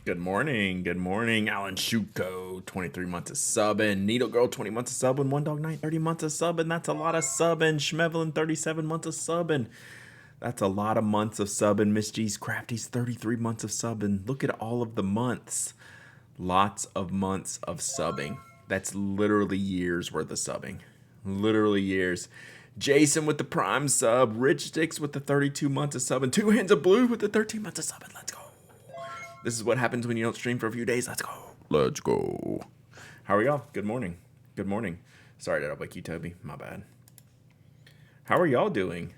Good morning. Good morning. Alan Shuko, 23 months of subbing. Needle Girl, 20 months of subbing. One Dog Night, 30 months of subbing. That's a lot of subbing. Schmevelin, 37 months of subbing. That's a lot of months of subbing. Miss G's Crafty's 33 months of subbing. Look at all of the months. Lots of months of subbing. That's literally years worth of subbing. Literally years. Jason with the prime sub. Rich Sticks with the 32 months of subbing. Two Hands of Blue with the 13 months of subbing. Let's go. This is what happens when you don't stream for a few days. Let's go. Let's go. How are y'all? Good morning. Good morning. Sorry, did I wake you, Toby? My bad. How are y'all doing?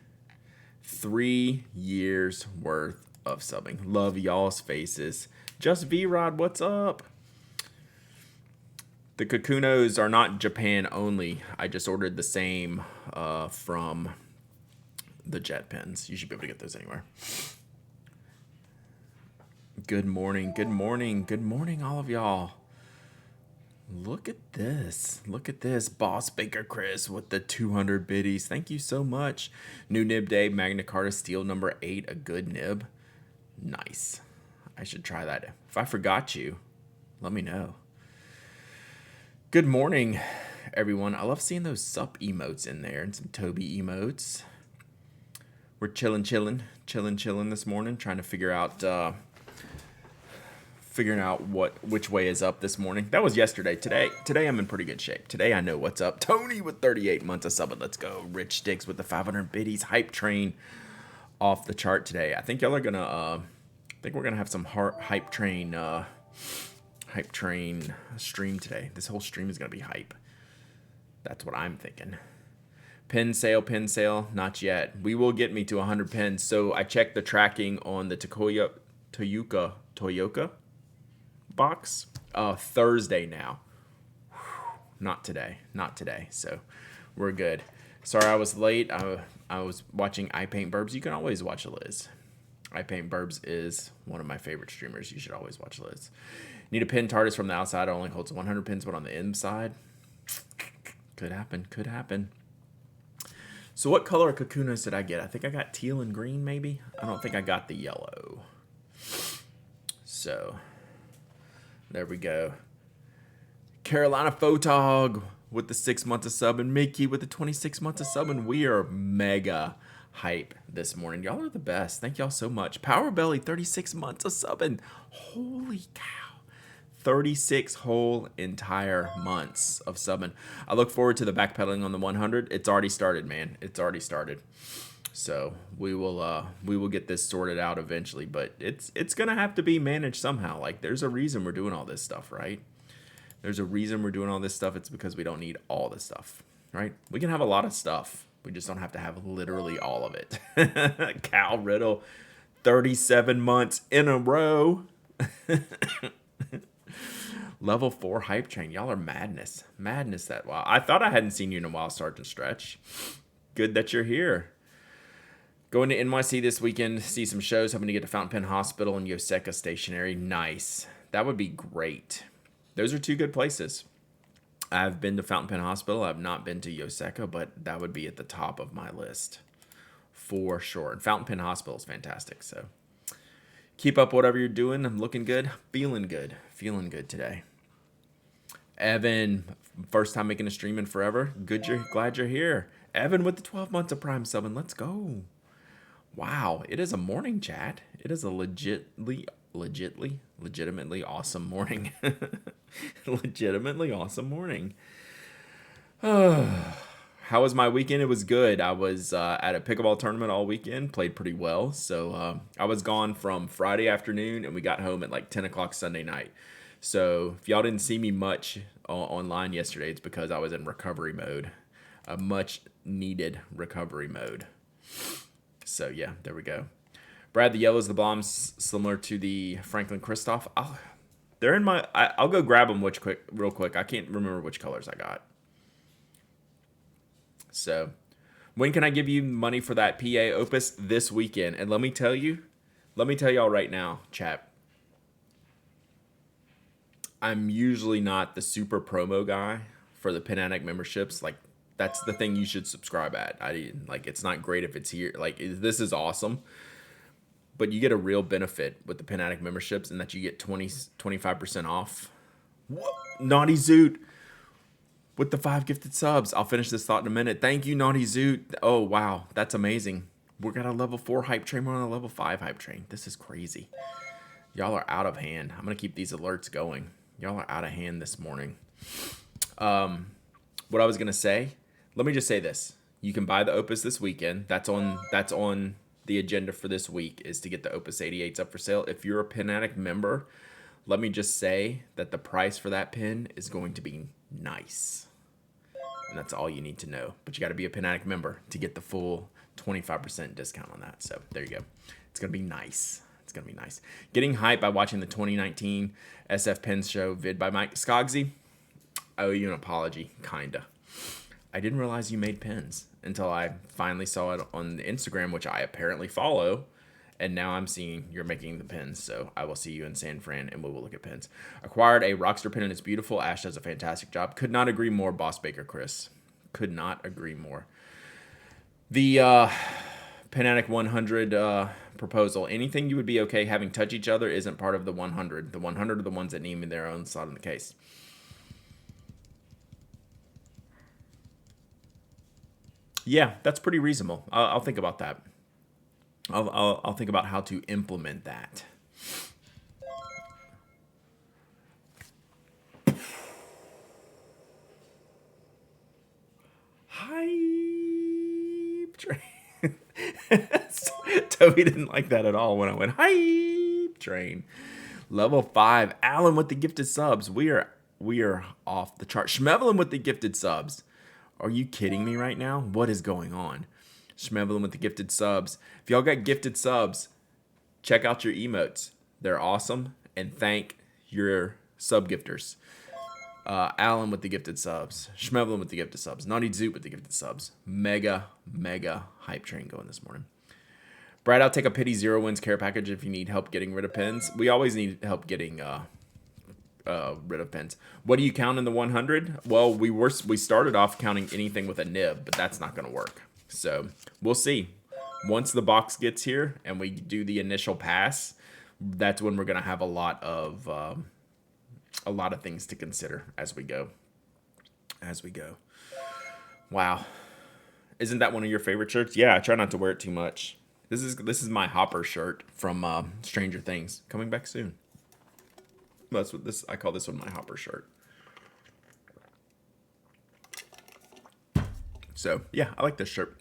3 years worth of subbing. Love y'all's faces. Just V-Rod, what's up? The Kakunos are not Japan only. I just ordered the same from the Jet Pens. You should be able to get those anywhere. Good morning, good morning, good morning, all of y'all. Look at this. Look at this. Boss Baker Chris with the 200 biddies. Thank you so much. New nib day, Magna Carta Steel number 8, a good nib. Nice. I should try that. If I forgot you, let me know. Good morning, everyone. I love seeing those sup emotes in there and some Toby emotes. We're chilling this morning, trying to figure out figuring out which way is up this morning. That was yesterday. Today I'm in pretty good shape. Today I know what's up. Tony with 38 months of subbing. Let's go. Rich Sticks with the 500 biddies. Hype train off the chart today. I think y'all are gonna. I think we're gonna have some hype train stream today. This whole stream is gonna be hype. That's what I'm thinking. Pin sale, not yet. We will get me to 100 pins. So I checked the tracking on the Toyoka box Thursday now. Not today. So we're good. Sorry I was late. I was watching I Paint Burbs. You can always watch Liz. I Paint Burbs is one of my favorite streamers. You should always watch Liz. Need a pin TARDIS from the outside. It only holds 100 pins, but on the inside, could happen. So what color of Kakunas did I get? I think I got teal and green, maybe. I don't think I got the yellow. So there we go. Carolina Photog with the 6 months of sub, and Mickey with the 26 months of sub, and we are mega hype this morning. Y'all are the best. Thank y'all so much. Power Belly, 36 months of subbing. Holy cow. 36 whole entire months of subbing. I look forward to the backpedaling on the 100. It's already started, man. It's already started. So we will get this sorted out eventually, but it's gonna have to be managed somehow. Like, there's a reason we're doing all this stuff, right? There's a reason we're doing all this stuff. It's because we don't need all this stuff, right? We can have a lot of stuff. We just don't have to have literally all of it. Cal Riddle, 37 months in a row. Level 4 hype train. Y'all are madness. Madness that while. I thought I hadn't seen you in a while, Sergeant Stretch. Good that you're here. Going to NYC this weekend, see some shows. Hoping to get to Fountain Pen Hospital and Yoseka Stationery. Nice. That would be great. Those are two good places. I've been to Fountain Pen Hospital. I've not been to Yoseka, but that would be at the top of my list. For sure. And Fountain Pen Hospital is fantastic. So keep up whatever you're doing. I'm looking good. Feeling good. Feeling good today. Evan, first time making a stream in forever. Glad you're here. Evan with the 12 months of Prime subbing. Let's go. Wow, it is a morning, chat. It is a legitimately awesome morning. Legitimately awesome morning. How was my weekend? It was good. I was at a pickleball tournament all weekend. Played pretty well. So I was gone from Friday afternoon, and we got home at like 10 o'clock Sunday night. So if y'all didn't see me much online yesterday, it's because I was in recovery mode. A much needed recovery mode. So yeah, there we go. Brad, the yellow's the bombs, similar to the Franklin Christoph. They're in my. I'll go grab them real quick. I can't remember which colors I got. So, when can I give you money for that PA Opus? This weekend. And let me tell y'all right now, chat. I'm usually not the super promo guy for the Pen Addict memberships. Like, that's the thing you should subscribe at. It's not great if it's here. Like, this is awesome. but you get a real benefit with the Pen Addict memberships in that you get 25% off. What? Naughty Zoot with the 5 gifted subs. I'll finish this thought in a minute. Thank you, Naughty Zoot. Oh, wow. That's amazing. We're got a level 4 hype train. We're on a level 5 hype train. This is crazy. Y'all are out of hand. I'm going to keep these alerts going. Y'all are out of hand this morning. What I was going to say, let me just say this. You can buy the Opus this weekend. That's on the agenda for this week, is to get the Opus 88s up for sale. If you're a Pen Addict member, let me just say that the price for that pen is going to be nice. And that's all you need to know. But you got to be a Pen Addict member to get the full 25% discount on that. So there you go. It's going to be nice. It's going to be nice. Getting hyped by watching the 2019 SF Pens Show vid by Mike Scogsy. I owe you an apology, kinda. I didn't realize you made pens until I finally saw it on the Instagram, which I apparently follow. And now I'm seeing you're making the pens. So I will see you in San Fran and we will look at pens. Acquired a Rockstar pen and it's beautiful. Ash does a fantastic job. Could not agree more, Boss Baker Chris. Could not agree more. The Pen Addict 100 proposal. Anything you would be okay having touch each other isn't part of the 100. The 100 are the ones that need their own slot in the case. Yeah, that's pretty reasonable. I'll think about that. I'll think about how to implement that. Hype train. Toby didn't like that at all when I went hype train. Level 5. Alan with the gifted subs. We are off the chart. Schmevelin with the gifted subs. Are you kidding me right now? What is going on? Schmevelin with the gifted subs. If y'all got gifted subs, check out your emotes. They're awesome. And thank your sub gifters. Alan with the gifted subs. Schmevelin with the gifted subs. Naughty Zoot with the gifted subs. Mega hype train going this morning. Brad, I'll take a pity 0 wins care package if you need help getting rid of pens. We always need help getting rid of pens. What do you count in the 100? Well, we started off counting anything with a nib, but that's not going to work. So we'll see. Once the box gets here and we do the initial pass, that's when we're going to have a lot of things to consider as we go. Wow. Isn't that one of your favorite shirts? Yeah, I try not to wear it too much. This is my Hopper shirt from Stranger Things. Coming back soon. That's what I call this one my Hopper shirt. So yeah, I like this shirt.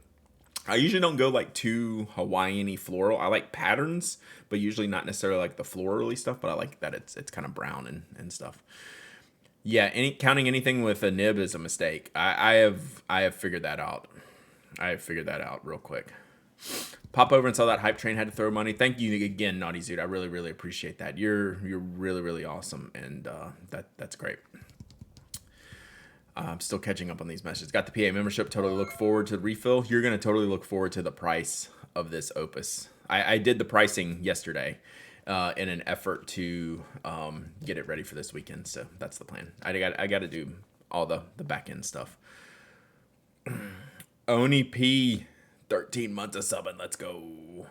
I usually don't go like too Hawaiian-y floral. I like patterns, but usually not necessarily like the florally stuff. But I like that it's kind of brown and stuff. Yeah, counting anything with a nib is a mistake. I have figured that out. I have figured that out real quick. Pop over and saw that hype train. Had to throw money. Thank you again, Naughty Zoot. I really appreciate that. You're really awesome, and that's great. I'm still catching up on these messages. Got the PA membership. Totally look forward to the refill. You're gonna totally look forward to the price of this Opus. I did the pricing yesterday in an effort to get it ready for this weekend. So that's the plan. I got to do all the back end stuff. Oni P. 13 months of subbing. Let's go.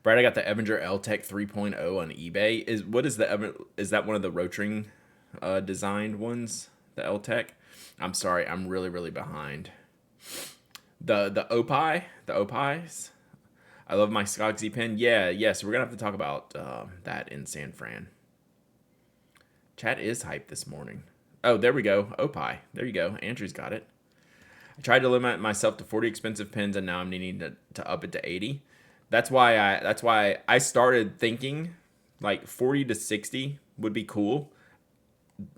Brad, I got the Evinger L-Tech 3.0 on eBay. Is that one of the Rotring designed ones? The L-Tech? I'm sorry. I'm really behind. The Opis. I love my Skogsy pen. Yeah. So we're going to have to talk about that in San Fran. Chat is hyped this morning. Oh, there we go. Opi. There you go. Andrew's got it. I tried to limit myself to 40 expensive pens, and now I'm needing to up it to 80. That's why I started thinking like 40 to 60 would be cool.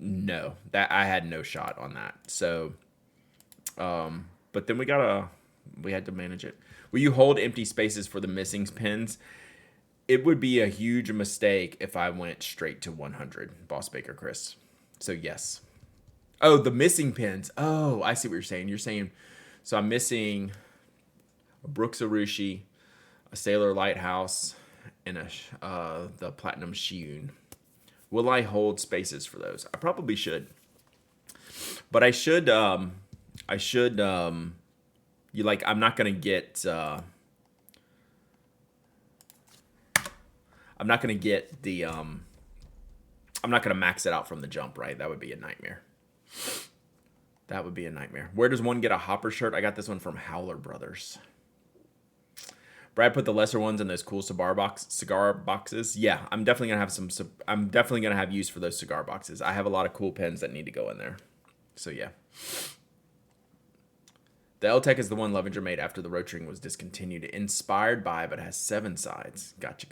No, that I had no shot on that. So, but then we had to manage it. Will you hold empty spaces for the missing pens? It would be a huge mistake if I went straight to 100, Boss Baker Chris. So yes. Oh, the missing pins. Oh, I see what you're saying. You're saying, so I'm missing a Brooks Arushi, a Sailor Lighthouse, and the Platinum Shiun. Will I hold spaces for those? I probably should. But I'm not going to get, I'm not going to get the, I'm not going to max it out from the jump, right? That would be a nightmare. That would be a nightmare. Where does one get a Hopper shirt? I got this one from Howler Brothers. Brad put the lesser ones in those cool cigar boxes. Yeah, I'm definitely gonna have some. I'm definitely gonna have use for those cigar boxes. I have a lot of cool pens that need to go in there. So yeah. The L-Tech is the one Levenger made after the Rotring was discontinued. Inspired by, but has 7 sides. Gotcha.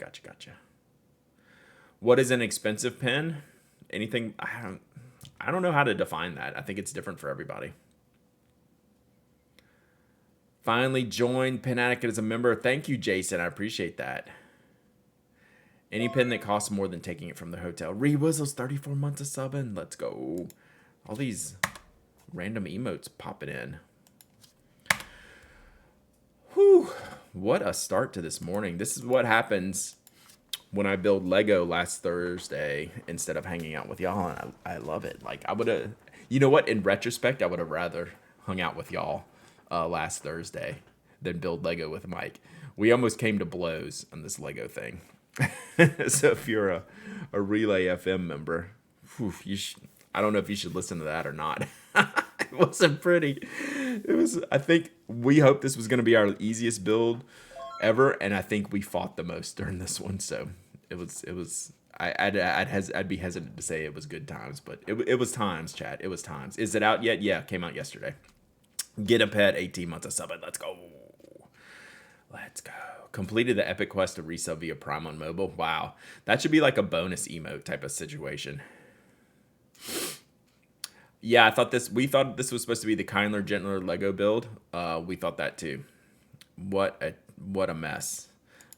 What is an expensive pen? Anything? I don't know how to define that. I think it's different for everybody. Finally joined Pen Addict as a member. Thank you, Jason. I appreciate that. Any pen that costs more than taking it from the hotel. Rewizzles 34 months of subbing. Let's go. All these random emotes popping in. Whew. What a start to this morning. This is what happens when I build Lego last Thursday instead of hanging out with y'all. And I love it. Like, I would have, you know what? In retrospect, I would have rather hung out with y'all last Thursday than build Lego with Mike. We almost came to blows on this Lego thing. So if you're a Relay FM member, whew, I don't know if you should listen to that or not. It wasn't pretty. It was. I think we hoped this was going to be our easiest build ever, and I think we fought the most during this one. So it was. I'd be hesitant to say it was good times, but it was times, chat. It was times. Is it out yet? Yeah, it came out yesterday. Get a pet, 18 months of subbing. Let's go. Let's go. Completed the epic quest to resub via Prime on mobile. Wow. That should be like a bonus emote type of situation. Yeah, we thought this was supposed to be the kindler, gentler Lego build. We thought that too. What a mess.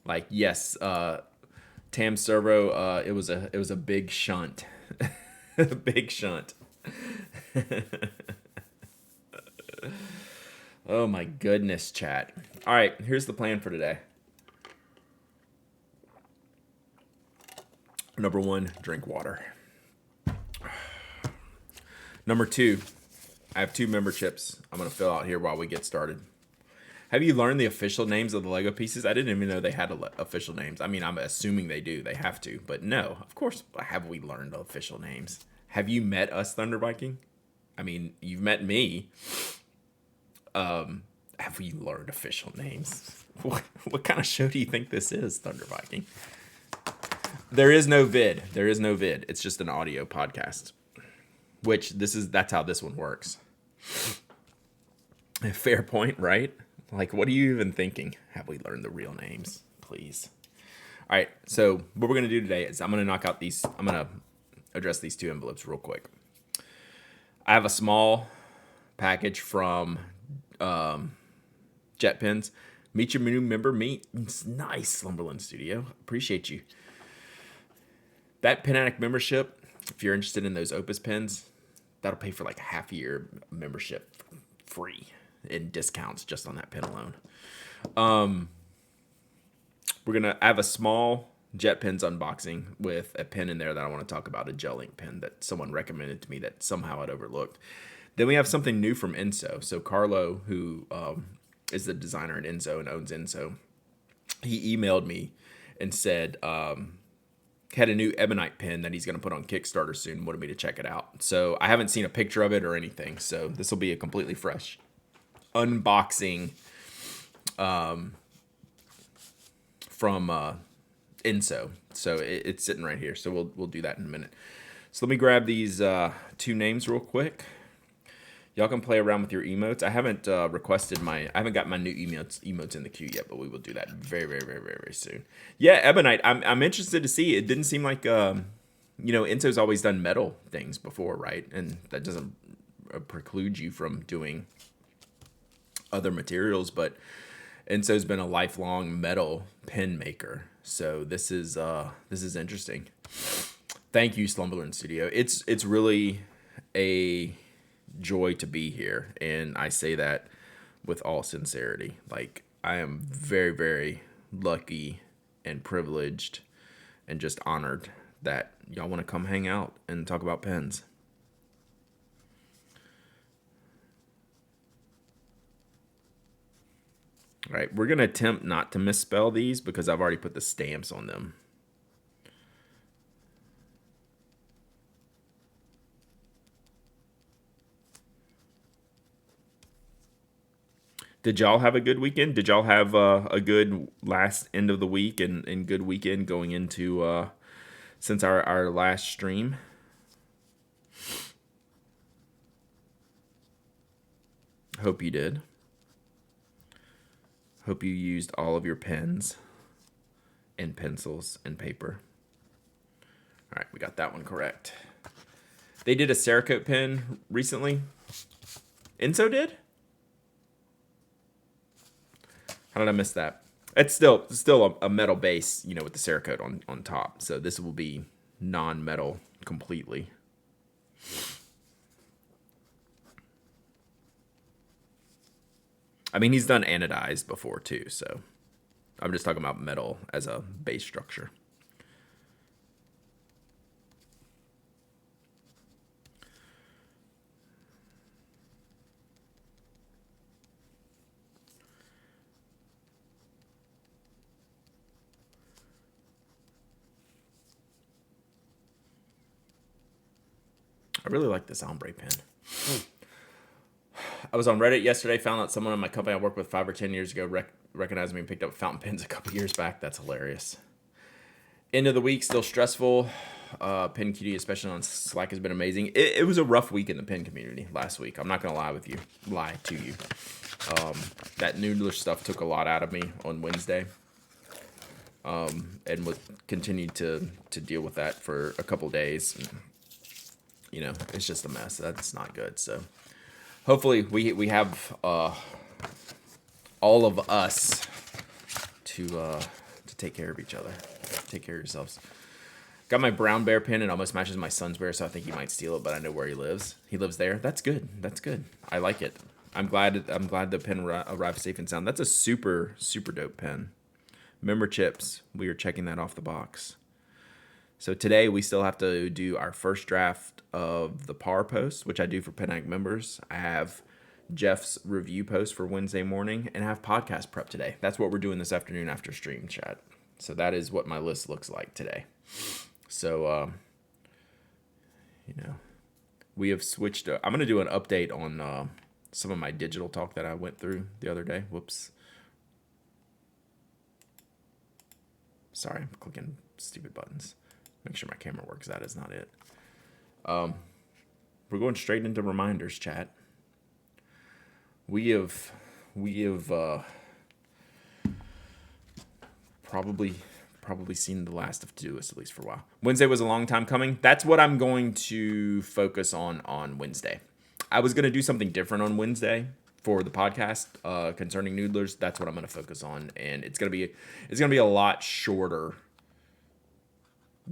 Like, yes, Tam Servo, it was a big shunt. Big shunt. Oh my goodness, chat. All right, here's the plan for today. Number 1, drink water. Number 2, I have 2 memberships I'm going to fill out here while we get started. Have you learned the official names of the Lego pieces? I didn't even know they had official names. I mean, I'm assuming they do. They have to. But no, of course, have we learned the official names? Have you met us, Thunder Viking? I mean, you've met me. Have we learned official names? What kind of show do you think this is, Thunder Viking? There is no vid. It's just an audio podcast. Which that's how this one works. Fair point, right? Like, what are you even thinking? Have we learned the real names? Please. All right, so what we're going to do today is I'm going to address these 2 envelopes real quick. I have a small package from Jet Pens. Meet your new member. It's nice, Slumberland Studio. Appreciate you. That Pen Addict membership, if you're interested in those Opus pens, that'll pay for like a half a year membership free in discounts just on that pen alone. I have a small Jet Pens unboxing with a pen in there that I want to talk about, a gel ink pen that someone recommended to me that somehow I'd overlooked. Then we have something new from Ensso. So Carlo, who is the designer at Ensso and owns Ensso, he emailed me and said had a new Ebonite pen that he's going to put on Kickstarter soon. Wanted me to check it out. So I haven't seen a picture of it or anything. So this will be a completely fresh unboxing from Ensso. So it's sitting right here. So we'll do that in a minute. So let me grab these 2 names real quick. Y'all can play around with your emotes. I haven't I haven't got my new emotes in the queue yet, but we will do that very, very, very, very, very soon. Yeah, Ebonite. I'm interested to see. It didn't seem like Enso's always done metal things before, right? And that doesn't preclude you from doing other materials, but Enso's been a lifelong metal pen maker. So this is interesting. Thank you, Slumberland Studio. It's really a joy to be here, and I say that with all sincerity. Like, I am very, very lucky and privileged and just honored that y'all want to come hang out and talk about pens. All right, we're going to attempt not to misspell these because I've already put the stamps on them. Did y'all have a good weekend? Did y'all have a good last end of the week and good weekend going into since our last stream? Hope you did. Hope you used all of your pens and pencils and paper. All right, we got that one correct. They did a Cerakote pen recently. Ensso did? How did I miss that? It's still a metal base, with the Cerakote on top. So this will be non-metal completely. I mean, he's done anodized before too, so I'm just talking about metal as a base structure. I really like this ombre pen. I was on Reddit yesterday, found out someone in my company I worked with 5 or 10 years ago recognized me and picked up fountain pens a couple years back. That's hilarious. End of the week, still stressful. Pen QD, especially on Slack, has been amazing. It was a rough week in the pen community last week. I'm not going to lie to you. That noodler stuff took a lot out of me on Wednesday. And continued to deal with that for a couple days. It's just a mess. That's not good. So hopefully we have all of us to take care of each other. Take care of yourselves. Got my brown bear pen. It almost matches my son's bear, so I think he might steal it, but I know where he lives. He lives there. That's good. I like it. I'm glad the pen arrived safe and sound. That's a super, super dope pen. Member chips. We are checking that off the box. So today we still have to do our first draft of the PAR post, which I do for Penag members. I have Jeff's review post for Wednesday morning, and I have podcast prep today. That's what we're doing this afternoon after stream chat. So that is what my list looks like today. So, we have switched. I'm going to do an update on some of my digital talk that I went through the other day. Whoops. Sorry, I'm clicking stupid buttons. Make sure my camera works. That is not it. We're going straight into reminders, chat. We have probably seen the last of Todoist, at least for a while. Wednesday was a long time coming. That's what I'm going to focus on Wednesday. I was going to do something different on Wednesday for the podcast concerning noodlers. That's what I'm going to focus on, and it's going to be a lot shorter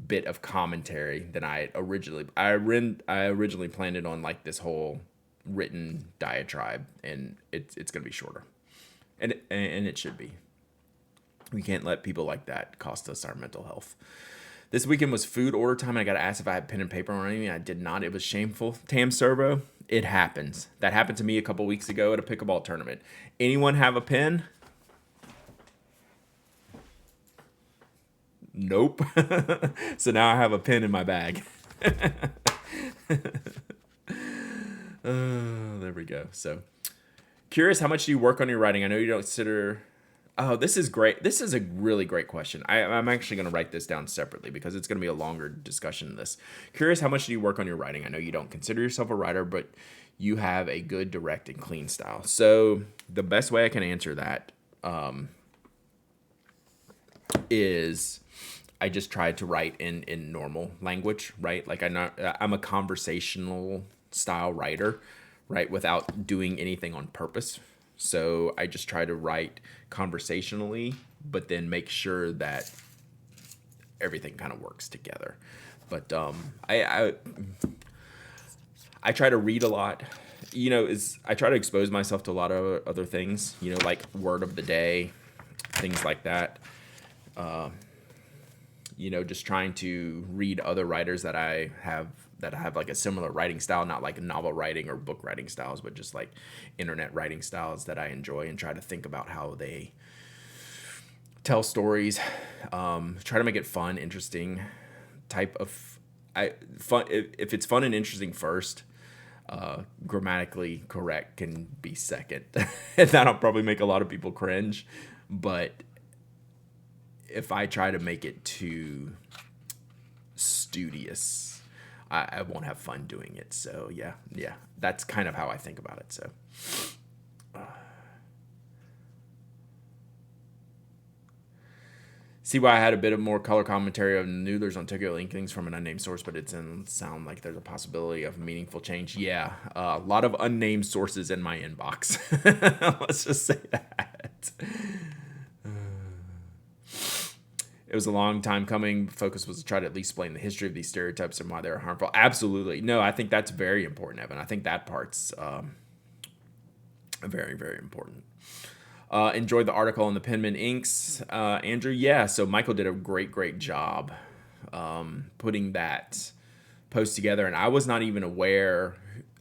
bit of commentary than I originally planned it on, like this whole written diatribe, and it's going to be shorter, and it should be. We can't let people like that cost us our mental health. This weekend was food order time. I got asked if I had pen and paper on anything. I did not. It was shameful. Tam Servo, it happens. That happened to me a couple weeks ago at a pickleball tournament. Anyone have a pen? Nope. So now I have a pen in my bag. There we go. So, curious, how much do you work on your writing? I know you don't consider... Oh, this is great. This is a really great question. I'm actually going to write this down separately because it's going to be a longer discussion of this. Curious, how much do you work on your writing? I know you don't consider yourself a writer, but you have a good, direct, and clean style. So the best way I can answer that is I just try to write in normal language, right? Like I'm a conversational style writer, right? Without doing anything on purpose. So I just try to write conversationally, but then make sure that everything kind of works together. But I try to read a lot. I try to expose myself to a lot of other things. Like word of the day, things like that. Just trying to read other writers that have like a similar writing style, not like novel writing or book writing styles, but just like internet writing styles that I enjoy, and try to think about how they tell stories. Try to make it fun, interesting type of fun. If it's fun and interesting first, Grammatically correct can be second. And that'll probably make a lot of people cringe. But if I try to make it too studious, I won't have fun doing it. So yeah, that's kind of how I think about it. So see why I had a bit of more color commentary of Noodlers on Tokyo Link things from an unnamed source, but it doesn't sound like there's a possibility of meaningful change. Yeah, a lot of unnamed sources in my inbox. Let's just say that. It was a long time coming. Focus was to try to at least explain the history of these stereotypes and why they're harmful. Absolutely. No, I think that's very important, Evan. I think that part's very, very important. Enjoyed the article on the Penman inks, Andrew. Yeah, so Michael did a great job putting that post together, and I was not even aware.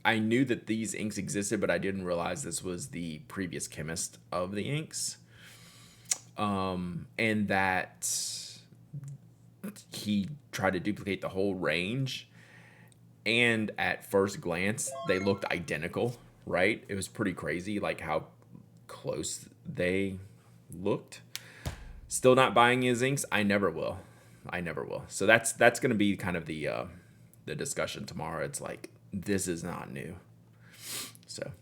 I knew that these inks existed, but I didn't realize this was the previous chemist of the inks, and that he tried to duplicate the whole range. And at first glance, they looked identical, right? It was pretty crazy, like how close they looked. Still not buying his inks. I never will. So that's going to be kind of the discussion tomorrow. It's like, this is not new. So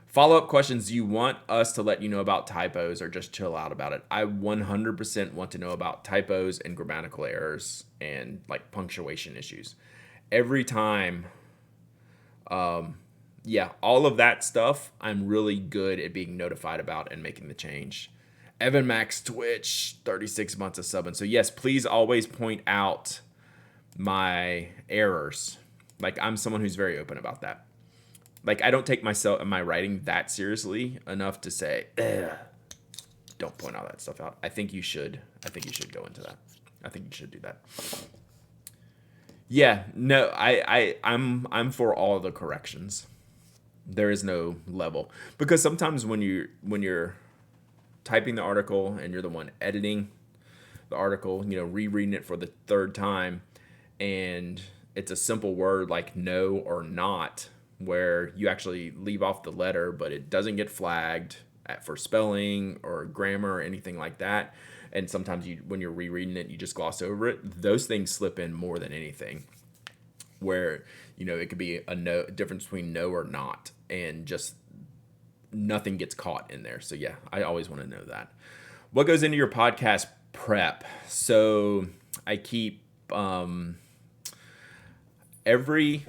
follow-up questions. Do you want us to let you know about typos or just chill out about it? I 100% want to know about typos and grammatical errors and like punctuation issues. Every time, all of that stuff, I'm really good at being notified about and making the change. Evan Max Twitch, 36 months of subbing. So yes, please always point out my errors. Like, I'm someone who's very open about that. Like, I don't take my writing that seriously enough to say, don't point all that stuff out. I think you should go into that. I think you should do that. Yeah, no, I'm for all the corrections. There is no level, because sometimes when you're typing the article and you're the one editing the article, rereading it for the third time, and it's a simple word like no or not, where you actually leave off the letter, but it doesn't get flagged for spelling or grammar or anything like that. And sometimes when you're rereading it, you just gloss over it. Those things slip in more than anything, where, it could be a no difference between no or not, and just nothing gets caught in there. So yeah, I always want to know that. What goes into your podcast prep? So I keep every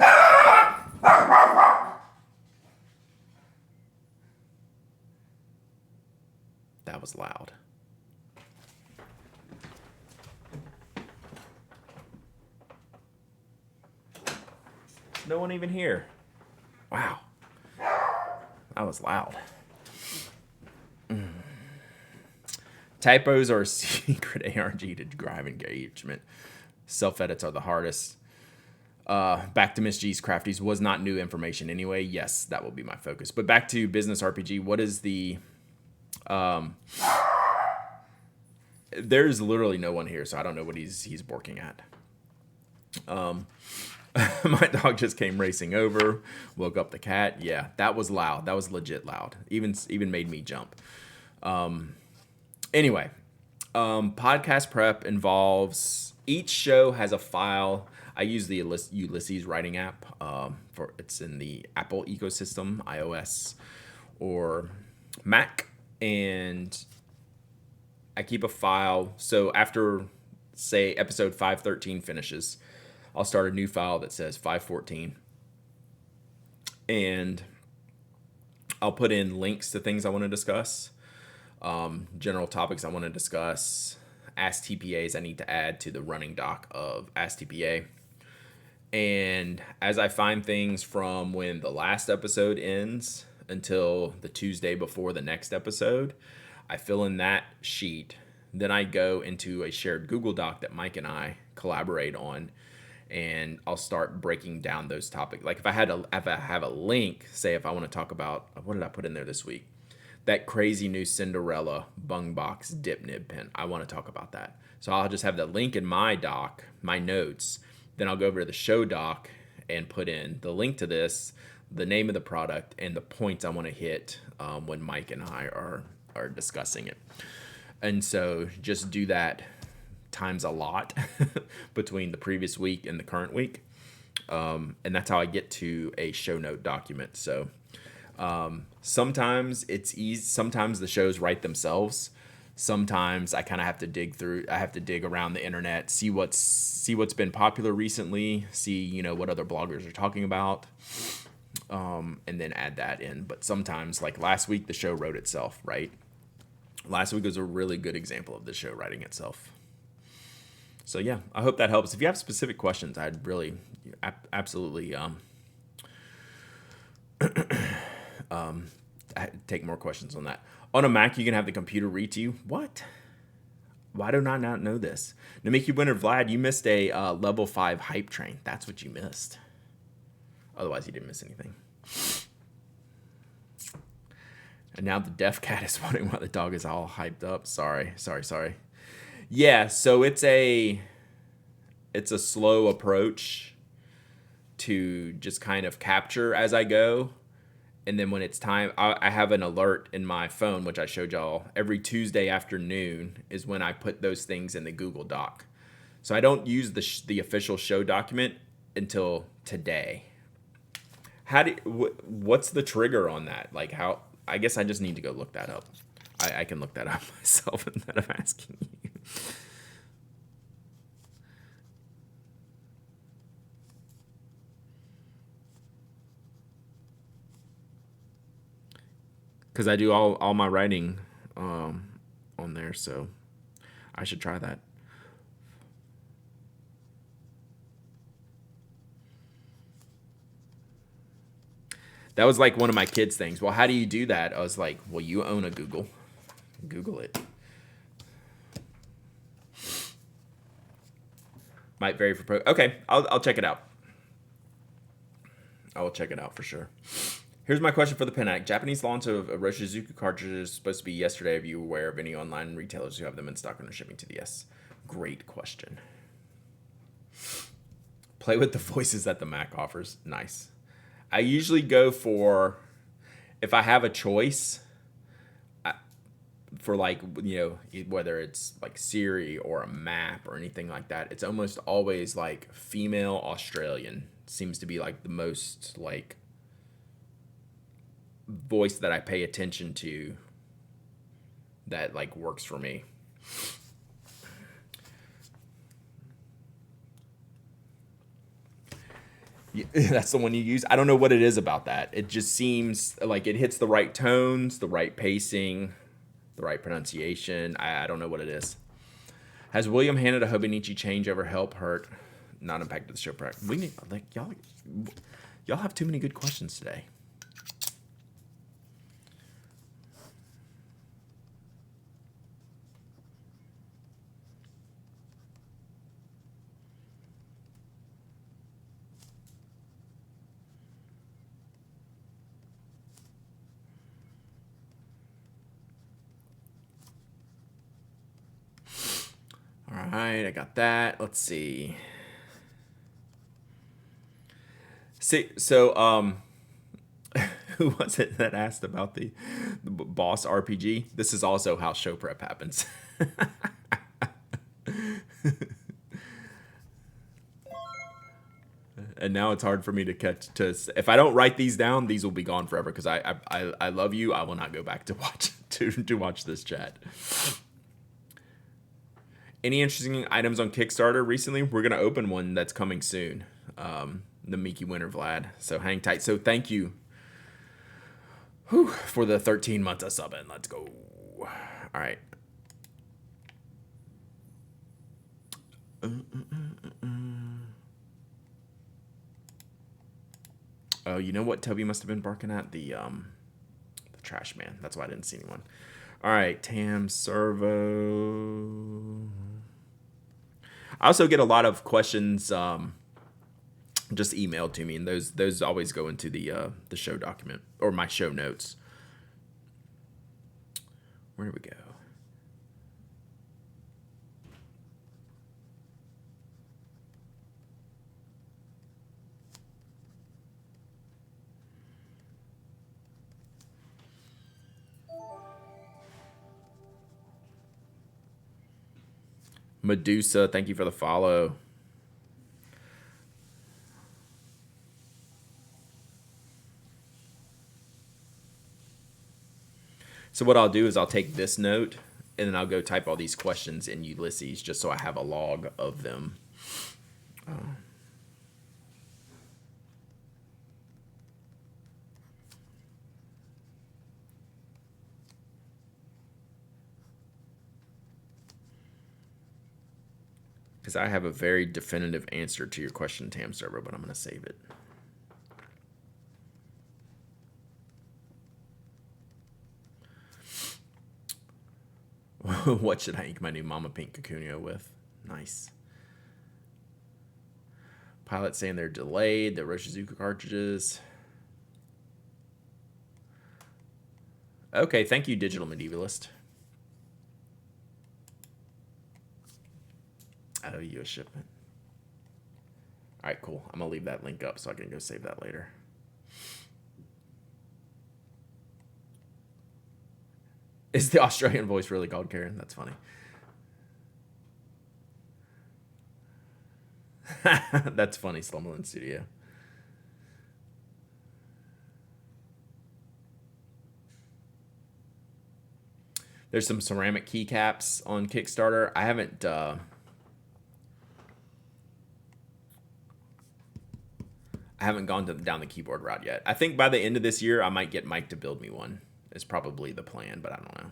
that was loud. No one even here. Wow. That was loud. Typos are a secret ARG to drive engagement. Self-edits are the hardest. Back to Miss G's Crafties was not new information anyway. Yes, that will be my focus. But back to Business RPG. What is the... there's literally no one here, so I don't know what he's working at. My dog just came racing over, woke up the cat. Yeah, that was loud. That was legit loud. Even made me jump. Anyway, podcast prep involves, each show has a file. I use the Ulysses writing app. It's in the Apple ecosystem, iOS or Mac, and I keep a file. So after, say, episode 513 finishes, I'll start a new file that says 514, and I'll put in links to things I want to discuss, general topics I want to discuss, Ask TPAs I need to add to the running doc of Ask TPA. And as I find things from when the last episode ends until the Tuesday before the next episode, I fill in that sheet. Then I go into a shared Google Doc that Mike and I collaborate on, and I'll start breaking down those topics. Like if I have a link, say if I want to talk about, what did I put in there this week? That crazy new Cinderella bung box dip nib pen. I want to talk about that. So I'll just have the link in my doc, my notes. Then I'll go over to the show doc and put in the link to this, the name of the product, and the points I want to hit when Mike and I are discussing it. And so just do that times a lot between the previous week and the current week. And that's how I get to a show note document. So sometimes it's easy. Sometimes the shows write themselves. Sometimes I kind of have to dig through. I have to dig around the internet, see what's been popular recently, see what other bloggers are talking about, and then add that in. But sometimes, like last week, the show wrote itself. Right. Last week was a really good example of the show writing itself. So yeah, I hope that helps. If you have specific questions, I'd really absolutely take more questions on that. On a Mac, you can have the computer read to you. What? Why do I not know this? Namiki Winter Vlad, you missed a level 5 hype train. That's what you missed. Otherwise, you didn't miss anything. And now the deaf cat is wondering why the dog is all hyped up. Sorry. Yeah, so it's a slow approach to just kind of capture as I go. And then when it's time, I have an alert in my phone, which I showed y'all. Every Tuesday afternoon is when I put those things in the Google Doc. So I don't use the official show document until today. What's the trigger on that? Like how? I guess I just need to go look that up. I can look that up myself instead of asking you. Because I do all my writing on there, so I should try that. That was like one of my kids' things. Well, how do you do that? I was like, well, you own a Google. Google it. Might vary for pro. Okay, I'll check it out. I will check it out for sure. Here's my question for the Pen Act. Japanese launch of Roshizuku cartridges is supposed to be yesterday. Are you aware of any online retailers who have them in stock and are shipping to the US? Great question. Play with the voices that the Mac offers. Nice. I usually go for, if I have a choice, for like, whether it's like Siri or a map or anything like that, it's almost always like female Australian seems to be like the most like voice that I pay attention to that like works for me. That's the one you use. I don't know what it is about that. It just seems like it hits the right tones, the right pacing, the right pronunciation. I don't know what it is. Has William handed a Hobonichi change ever help hurt? Not impacted the show practice. We need like y'all have too many good questions today. All right, I got that. Let's see. So who was it that asked about the boss RPG? This is also how show prep happens. And now it's hard for me to catch. If I don't write these down, these will be gone forever. Because I love you. I will not go back to watch this chat. Any interesting items on Kickstarter recently? We're gonna open one that's coming soon. The Miki Winter Vlad. So hang tight. So thank you for the 13 months of subbing. Let's go. All right. Oh, you know what Toby must have been barking at? The trash man. That's why I didn't see anyone. All right, Tam Servo. I also get a lot of questions just emailed to me, and those always go into the show document or my show notes. Where do we go? Medusa, thank you for the follow. So what I'll do is I'll take this note and then I'll go type all these questions in Ulysses just so I have a log of them. Because I have a very definitive answer to your question, Tam Server, but I'm going to save it. What should I ink my new Mama Pink Cocoonia with? Nice. Pilot saying they're delayed. The Roshizuka cartridges. Okay, thank you, Digital Medievalist. I owe you a shipment. All right, cool. I'm going to leave that link up so I can go save that later. Is the Australian voice really called Karen? That's funny. That's funny, Slumberland Studio. There's some ceramic keycaps on Kickstarter. I haven't gone down the keyboard route yet. I think by the end of this year, I might get Mike to build me one. Is probably the plan, but I don't know.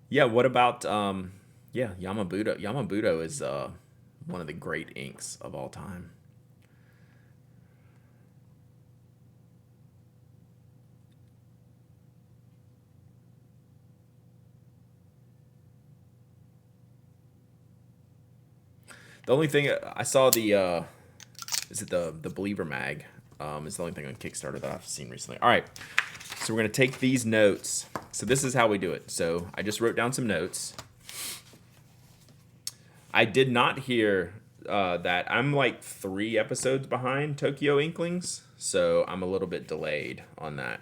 Yeah, what about Yamabudo? Yamabudo is one of the great inks of all time. The only thing I saw the Believer mag is the only thing on Kickstarter that I've seen recently. All right. So we're going to take these notes. So this is how we do it. So I just wrote down some notes. I did not hear that I'm like 3 episodes behind Tokyo Inklings. So I'm a little bit delayed on that.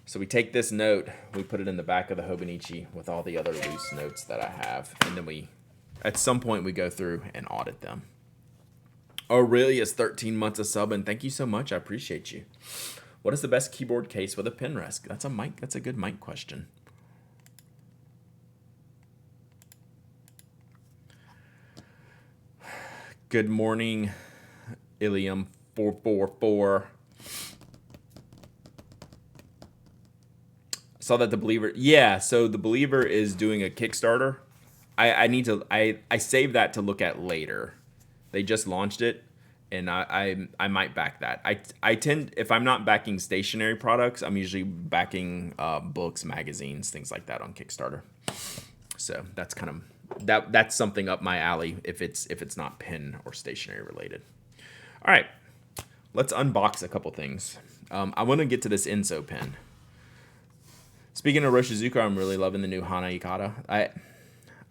So we take this note, we put it in the back of the Hobonichi with all the other loose notes that I have. And then at some point, we go through and audit them. Aurelius, 13 months of sub, and thank you so much. I appreciate you. What is the best keyboard case with a pen rest? That's a good mic question. Good morning, Ilium 444. Saw that the Believer. Yeah, so the Believer is doing a Kickstarter. I saved that to look at later. They just launched it. And I might back that. I tend, if I'm not backing stationary products, I'm usually backing books, magazines, things like that on Kickstarter. So that's kind of that's something up my alley if it's not pen or stationery related. All right, let's unbox a couple things. I want to get to this Ensso pen. Speaking of Roshizuka, I'm really loving the new Hana Ikata. I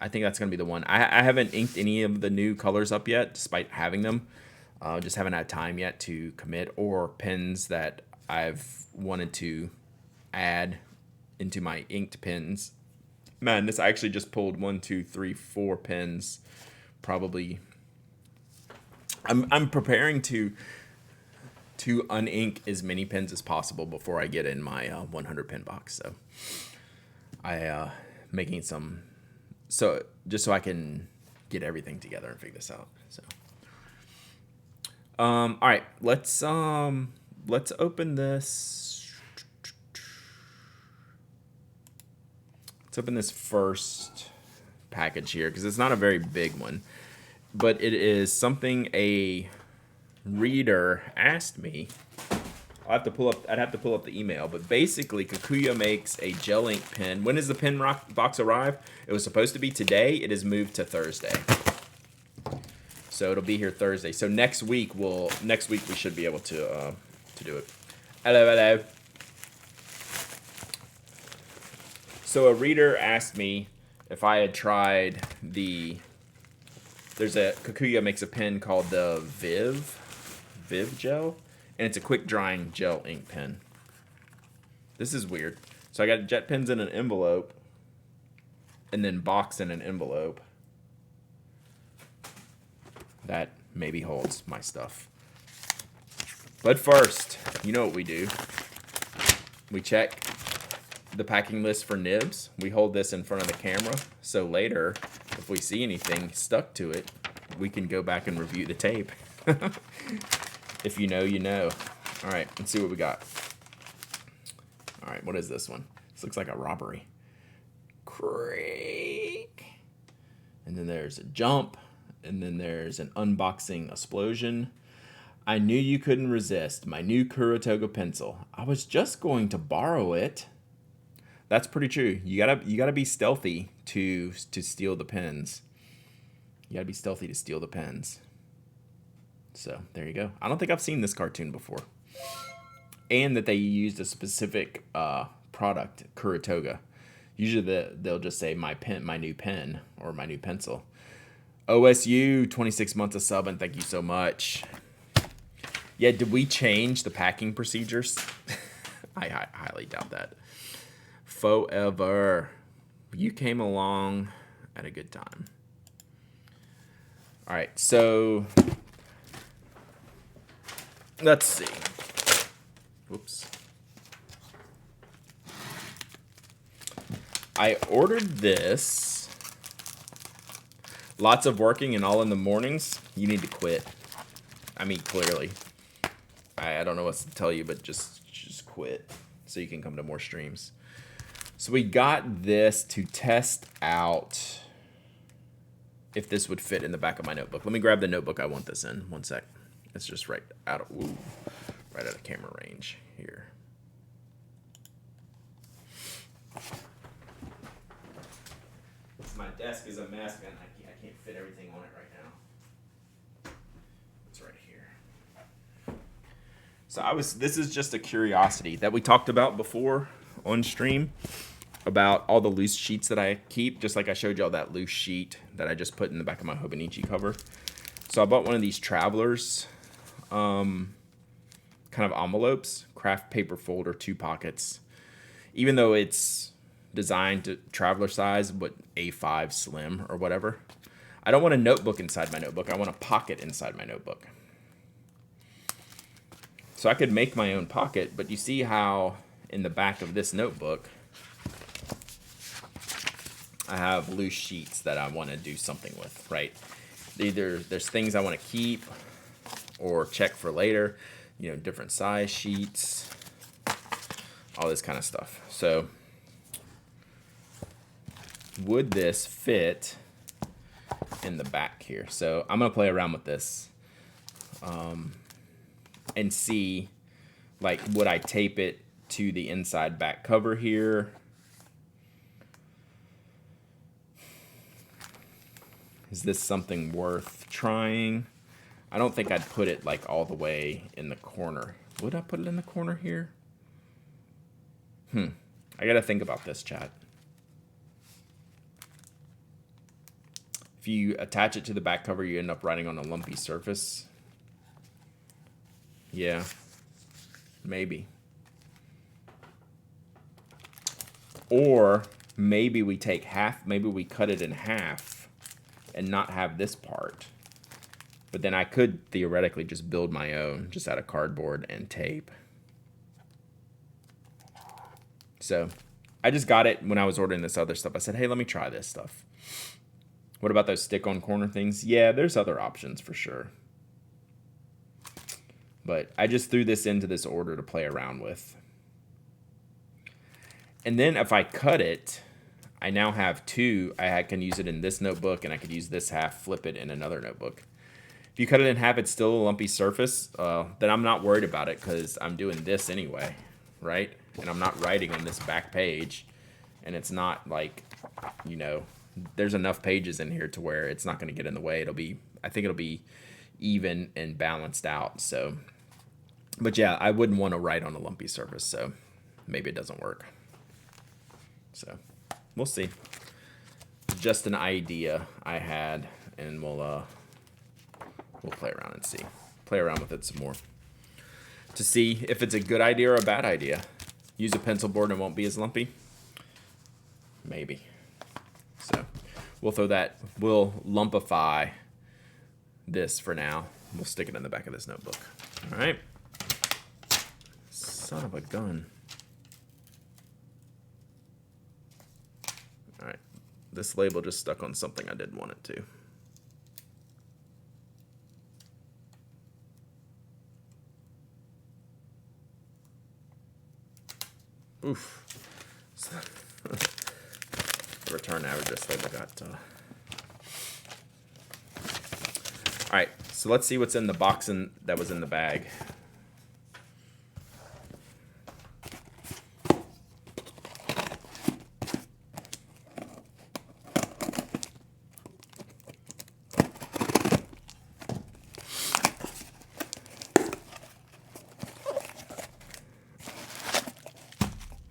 think that's gonna be the one. I haven't inked any of the new colors up yet, despite having them. Just haven't had time yet to commit, or pens that I've wanted to add into my inked pens. Man, I actually just pulled 1, 2, 3, 4 pens. Probably, I'm preparing to unink as many pens as possible before I get in my 100 pen box. So I making some, just so I can get everything together and figure this out. So. All right, let's open this. Let's open this first package here because it's not a very big one, but it is something a reader asked me. I'd have to pull up the email, but basically Kikuya makes a gel ink pen. When does the pen box arrive? It was supposed to be today. It is moved to Thursday. So it'll be here Thursday. So next week we should be able to do it. Hello. So a reader asked me if I had tried there's a Kikuya makes a pen called the Viv gel, and it's a quick drying gel ink pen. This is weird. So I got jet pens in an envelope. and then boxed in an envelope that maybe holds my stuff. But first, you know what we do. We check the packing list for nibs. We hold this in front of the camera, so later, if we see anything stuck to it, we can go back and review the tape. If you know, you know. All right, let's see what we got. All right, what is this one? This looks like a robbery. Creak. And then there's a jump. And then there's an unboxing explosion. I knew you couldn't resist my new Kuratoga pencil. I was just going to borrow it. That's pretty true. You gotta be stealthy to steal the pens. You gotta be stealthy to steal the pens. So there you go. I don't think I've seen this cartoon before. And that they used a specific product, Kuratoga. Usually they'll just say my new pen, or my new pencil. OSU, 26 months of sub, and thank you so much. Yeah, did we change the packing procedures? I highly doubt that. Forever. You came along at a good time. All right, so let's see. Whoops. I ordered this. Lots of working and all in the mornings. You need to quit. I mean, clearly. I don't know what to tell you, but just quit so you can come to more streams. So we got this to test out if this would fit in the back of my notebook. Let me grab the notebook I want this in. One sec. It's just right out of camera range here. My desk is a mess, and I can't fit everything on it right now. It's right here. So this is just a curiosity that we talked about before on stream about all the loose sheets that I keep, just like I showed y'all that loose sheet that I just put in the back of my Hobonichi cover. So I bought one of these Travelers kind of envelopes, craft paper folder, 2 pockets. Even though it's designed to traveler size, but A5 slim or whatever. I don't want a notebook inside my notebook. I want a pocket inside my notebook. So I could make my own pocket, but you see how in the back of this notebook, I have loose sheets that I want to do something with, right? Either there's things I want to keep or check for later, you know, different size sheets, all this kind of stuff. So would this fit in the back here? So I'm going to play around with this and see, like, would I tape it to the inside back cover here? Is this something worth trying? I don't think I'd put it like all the way in the corner. Would I put it in the corner here? I got to think about this, chat. If you attach it to the back cover, you end up writing on a lumpy surface. Yeah, maybe. Or maybe we take half, maybe we cut it in half and not have this part. But then I could theoretically just build my own, just out of cardboard and tape. So I just got it when I was ordering this other stuff. I said, hey, let me try this stuff. What about those stick-on corner things? Yeah, there's other options for sure. But I just threw this into this order to play around with. And then if I cut it, I now have 2. I can use it in this notebook, and I could use this half, flip it in another notebook. If you cut it in half, it's still a lumpy surface. Then I'm not worried about it because I'm doing this anyway, right? And I'm not writing on this back page. And it's not like, you know, there's enough pages in here to where it's not going to get in the way. I think it'll be even and balanced out. So, but yeah, I wouldn't want to write on a lumpy surface. So maybe it doesn't work. So we'll see. Just an idea I had, and we'll play around and see. Play around with it some more to see if it's a good idea or a bad idea. Use a pencil board and it won't be as lumpy. Maybe. So we'll lumpify this for now. We'll stick it in the back of this notebook. All right. Son of a gun. All right. This label just stuck on something I didn't want it to. Oof. The return average this label got. All right, so let's see what's in the box that was in the bag.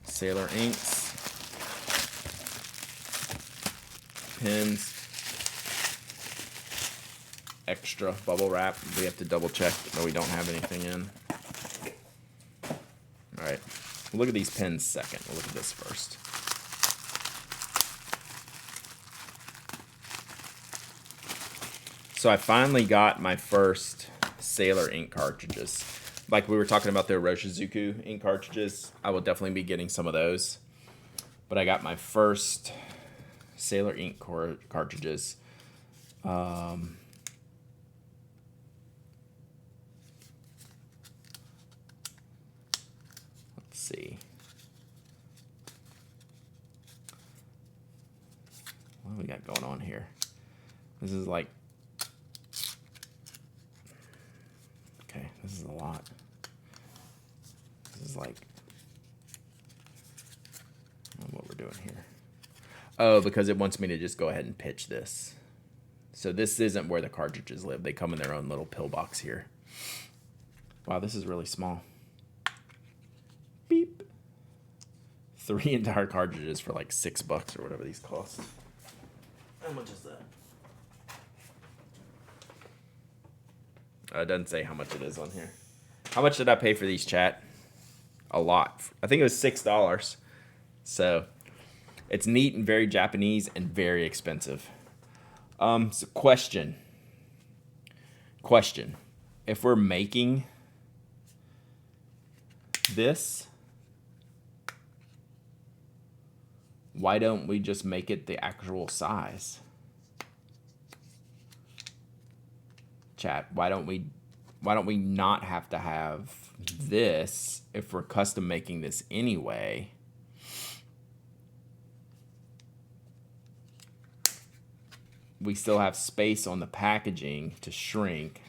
Sailor inks, pens, extra bubble wrap. We have to double check that we don't have anything in. All right, we'll look at these pens second. We'll look at this first. So I finally got my first Sailor ink cartridges. Like we were talking about the Oroshizuku ink cartridges, I will definitely be getting some of those. But I got my first Sailor ink cartridges. Let's see. What do we got going on here? This is like... Okay, this is a lot. This is like... I don't know what we're doing here. Oh, because it wants me to just go ahead and pitch this. So this isn't where the cartridges live. They come in their own little pill box here. Wow, this is really small. Beep. 3 entire cartridges for like $6 or whatever these cost. How much is that? It doesn't say how much it is on here. How much did I pay for these, chat? A lot. I think it was $6. So it's neat and very Japanese and very expensive. So question. If we're making this, why don't we just make it the actual size? Chat, why don't we not have to have this if we're custom making this anyway? We still have space on the packaging to shrink.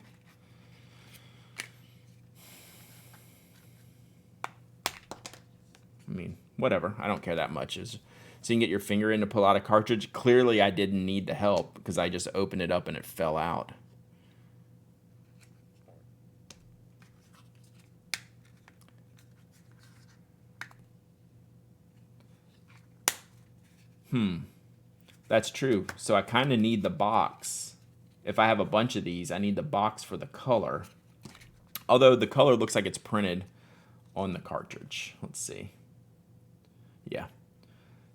I mean, whatever. I don't care that much. So you can get your finger in to pull out a cartridge. Clearly, I didn't need the help because I just opened it up and it fell out. That's true. So I kind of need the box. If I have a bunch of these, I need the box for the color. Although the color looks like it's printed on the cartridge. Let's see. Yeah.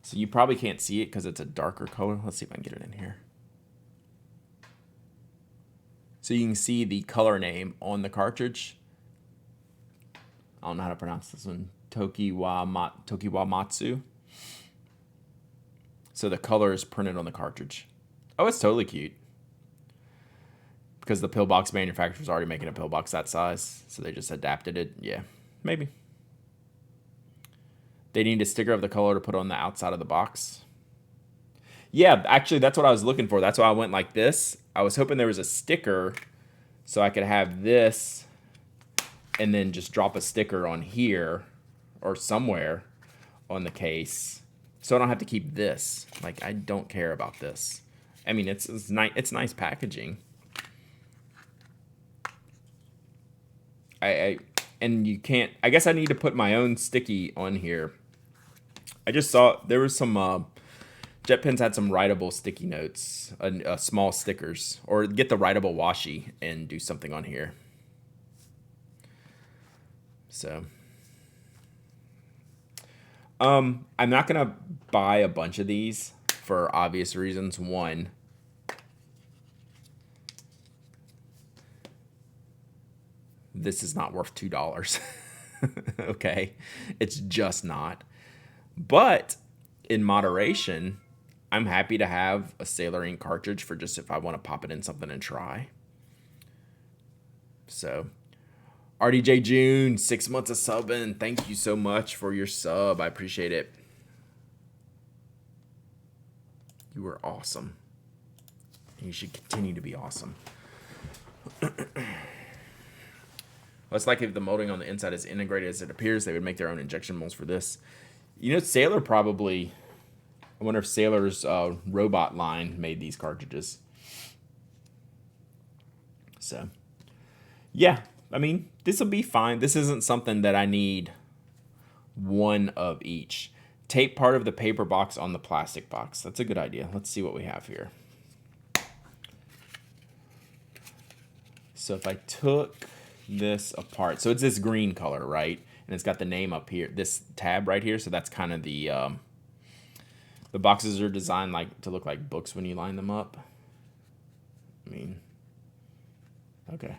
So you probably can't see it because it's a darker color. Let's see if I can get it in here. So you can see the color name on the cartridge. I don't know how to pronounce this one. Tokiwamatsu. So the color is printed on the cartridge. Oh, it's totally cute. Because the pillbox manufacturer's already making a pillbox that size. So they just adapted it. Yeah, maybe. They need a sticker of the color to put on the outside of the box. Yeah, actually, that's what I was looking for. That's why I went like this. I was hoping there was a sticker so I could have this and then just drop a sticker on here or somewhere on the case. So I don't have to keep this. Like, I don't care about this. I mean, it's nice packaging. And you can't... I guess I need to put my own sticky on here. I just saw there was some... JetPens had some writable sticky notes, small stickers. Or get the writable washi and do something on here. So... I'm not going to buy a bunch of these for obvious reasons. One, this is not worth $2. Okay, it's just not. But in moderation, I'm happy to have a Sailor Ink cartridge for just if I want to pop it in something and try. So, RDJ June, 6 months of subbing. Thank you so much for your sub. I appreciate it. You were awesome. And you should continue to be awesome. Well, it's like if the molding on the inside is integrated as it appears, they would make their own injection molds for this. You know, Sailor probably... I wonder if Sailor's robot line made these cartridges. So, yeah. I mean, this will be fine. This isn't something that I need one of each. Tape part of the paper box on the plastic box. That's a good idea. Let's see what we have here. So if I took this apart, so it's this green color, right? And it's got the name up here, this tab right here. So that's kind of the boxes are designed like to look like books when you line them up. I mean, okay.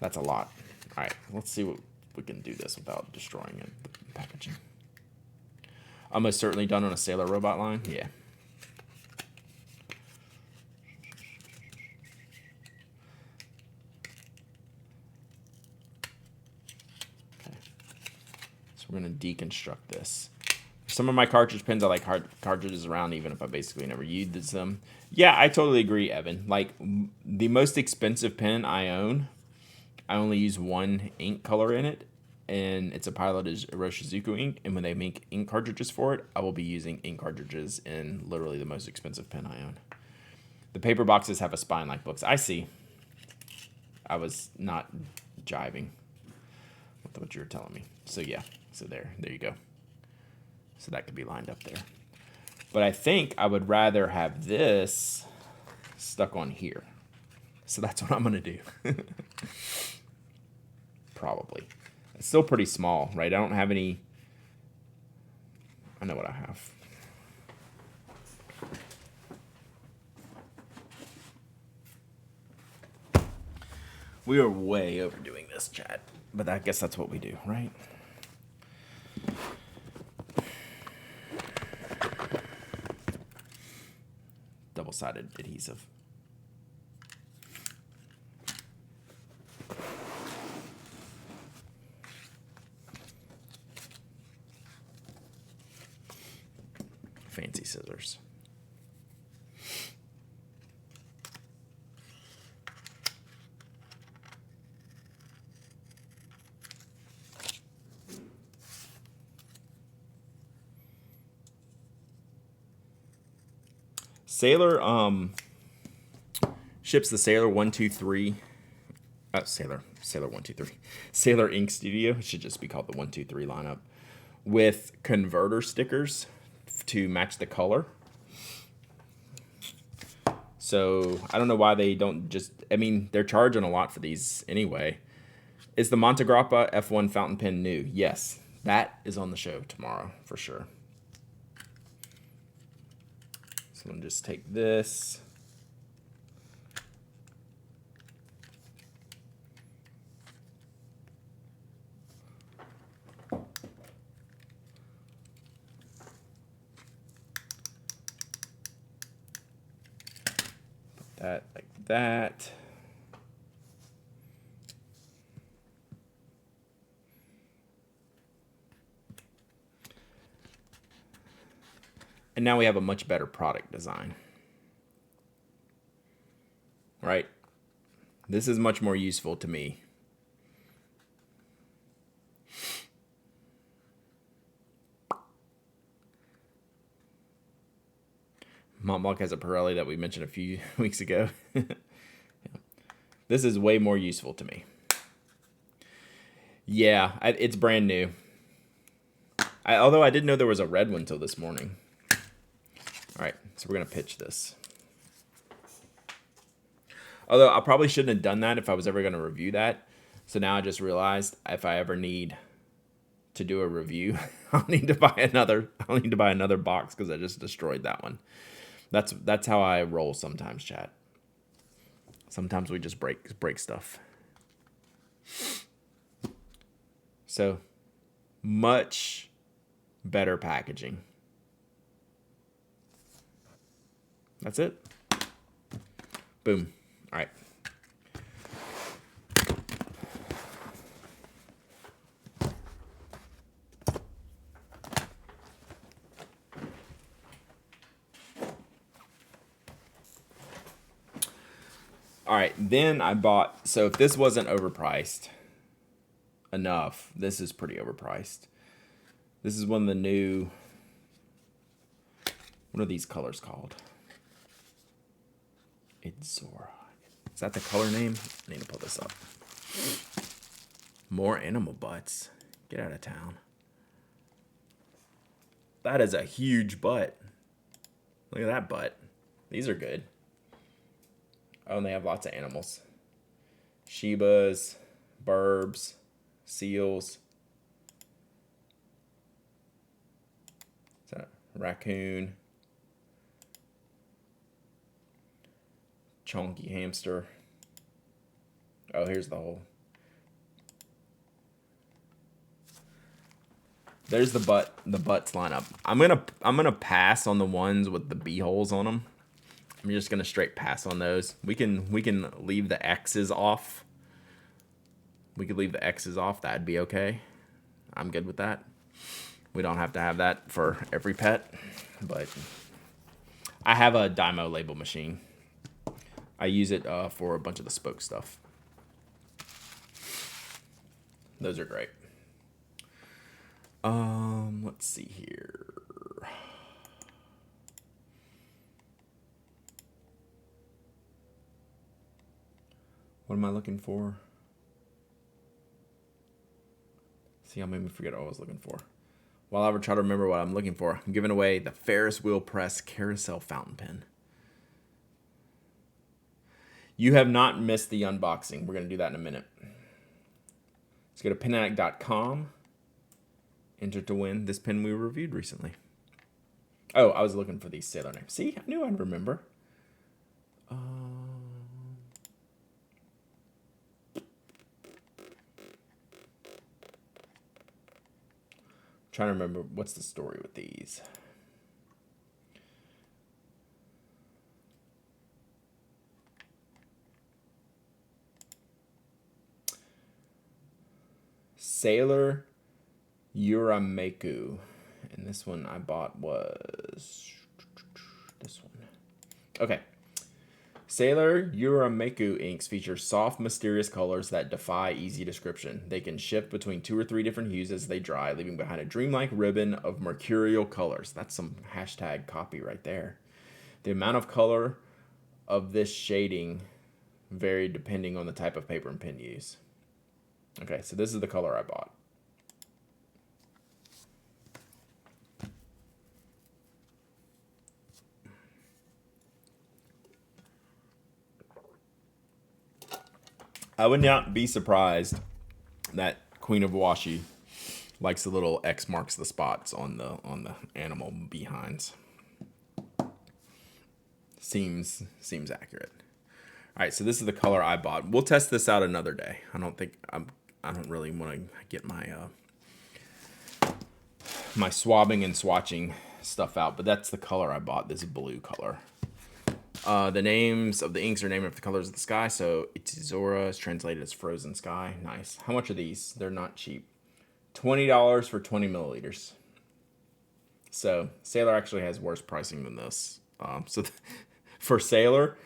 That's a lot. All right, let's see what we can do this without destroying it, the packaging. Almost certainly done on a Sailor robot line. Yeah. We're going to deconstruct this. Some of my cartridge pins, I like cartridges around even if I basically never used them. Yeah, I totally agree, Evan. Like, the most expensive pen I own, I only use one ink color in it, and it's a piloted Iroshizuku ink, and when they make ink cartridges for it, I will be using ink cartridges in literally the most expensive pen I own. The paper boxes have a spine like books. I see. I was not jiving with what you were telling me. So, yeah. So there you go. So that could be lined up there. But I think I would rather have this stuck on here. So that's what I'm going to do. Probably. It's still pretty small, right? I don't have any... I know what I have. We are way overdoing this, chat. But I guess that's what we do, right? Double-sided adhesive. Fancy scissors. Sailor ships the Sailor 123 Sailor 123 Sailor Ink Studio. It should just be called the 123 lineup with converter stickers to match the color. So I don't know why they don't just, I mean, they're charging a lot for these anyway. Is the Montegrappa F1 fountain pen new? Yes, that is on the show tomorrow for sure. So I'm going to just take this. Put that like that. And now we have a much better product design. Right? This is much more useful to me. Montblanc has a Pirelli that we mentioned a few weeks ago. This is way more useful to me. Yeah, it's brand new. Although I didn't know there was a red one till this morning. All right, so we're going to pitch this. Although I probably shouldn't have done that if I was ever going to review that. So now I just realized if I ever need to do a review. I'll need to buy another box because I just destroyed that one. That's how I roll sometimes, chat. Sometimes we just break stuff. So much better packaging. That's it. Boom. All right. All right, then I bought, so if this wasn't overpriced enough, this is pretty overpriced. This is one of the new, what are these colors called? Idzora. Is that the color name? I need to pull this up. More animal butts. Get out of town. That is a huge butt. Look at that butt. These are good. Oh, and they have lots of animals. Shibas, burbs, seals. Is that a raccoon? Chunky hamster. Oh, here's the hole. There's the butt. The butts line up. I'm gonna pass on the ones with the bee holes on them. I'm just gonna straight pass on those. We can leave the X's off. We could leave the X's off. That'd be okay. I'm good with that. We don't have to have that for every pet, but I have a Dymo label machine. I use it for a bunch of the spoke stuff. Those are great. Let's see here. What am I looking for? See, y'all made me forget what I was looking for. While I ever try to remember what I'm looking for, I'm giving away the Ferris wheel press carousel fountain pen. You have not missed the unboxing. We're going to do that in a minute. Let's go to penaddict.com. Enter to win this pen we reviewed recently. Oh, I was looking for these sailor names. See, I knew I'd remember. Trying to remember what's the story with these. Sailor Urameku. And this one I bought was this one. Okay. Sailor Urameku inks feature soft, mysterious colors that defy easy description. They can shift between 2 or 3 different hues as they dry, leaving behind a dreamlike ribbon of mercurial colors. That's some hashtag copy right there. The amount of color of this shading varied depending on the type of paper and pen used. Okay, so this is the color I bought. I would not be surprised that Queen of Washi likes the little X marks the spots on the animal behinds. Seems accurate. All right, so this is the color I bought. We'll test this out another day. I don't really want to get my my swabbing and swatching stuff out, but that's the color I bought. This blue color. The names of the inks are named after the colors of the sky. So Itzora is translated as frozen sky. Nice. How much are these? They're not cheap. $20 for 20 milliliters. So Sailor actually has worse pricing than this. For Sailor,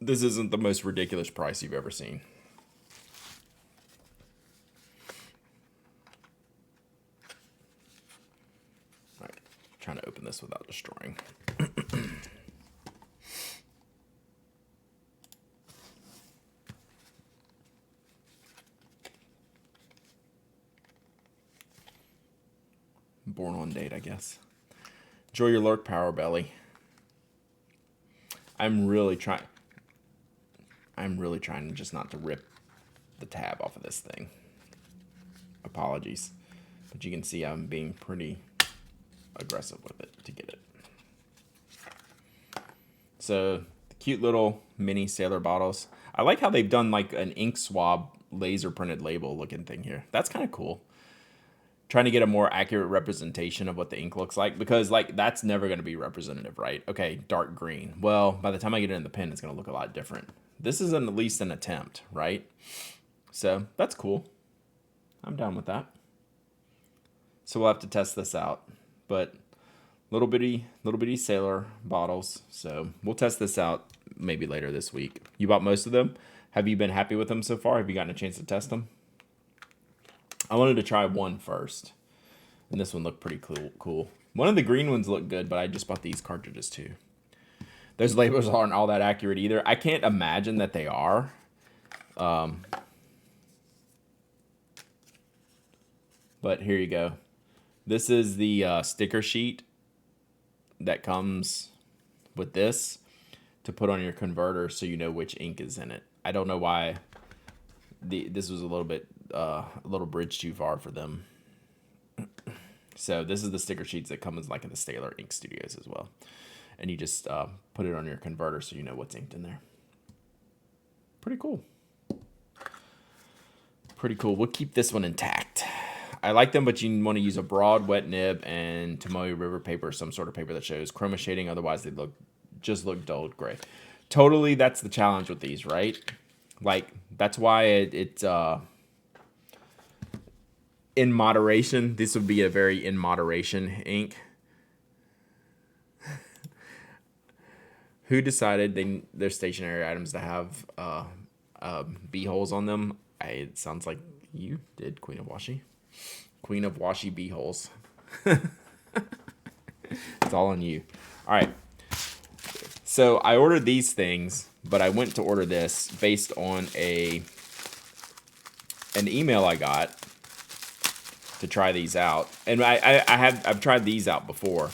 this isn't the most ridiculous price you've ever seen. All right, trying to open this without destroying. Born on date, I guess. Enjoy your lurk, Power Belly. I'm really trying just not to rip the tab off of this thing. Apologies. But you can see I'm being pretty aggressive with it to get it. So, the cute little mini Sailor bottles. I like how they've done like an ink swab laser printed label looking thing here. That's kind of cool. Trying to get a more accurate representation of what the ink looks like, because like that's never going to be representative, right? Okay, dark green. Well, by the time I get it in the pen, it's going to look a lot different. This is at least an attempt, right? So that's cool. I'm down with that. So we'll have to test this out, but little bitty Sailor bottles. So we'll test this out maybe later this week. You bought most of them. Have you been happy with them so far? Have you gotten a chance to test them? I wanted to try one first, and this one looked pretty cool. One of the green ones looked good, but I just bought these cartridges too. Those labels aren't all that accurate either. I can't imagine that they are. But here you go. This is the sticker sheet that comes with this to put on your converter so you know which ink is in it. I don't know why this was a little bridge too far for them. So this is the sticker sheets that come as like in the Sailor Ink Studios as well. And you just put it on your converter so you know what's inked in there. Pretty cool. Pretty cool. We'll keep this one intact. I like them, but you want to use a broad wet nib and Tomoe River paper, some sort of paper that shows chroma shading. Otherwise, they just look dulled gray. Totally, that's the challenge with these, right? Like, that's why it's in moderation. This would be a very in moderation ink. Who decided their stationary items to have bee holes on them? It sounds like you did, Queen of Washi. Queen of Washi bee holes. It's all on you. All right. So I ordered these things, but I went to order this based on an email I got to try these out. And I've tried these out before,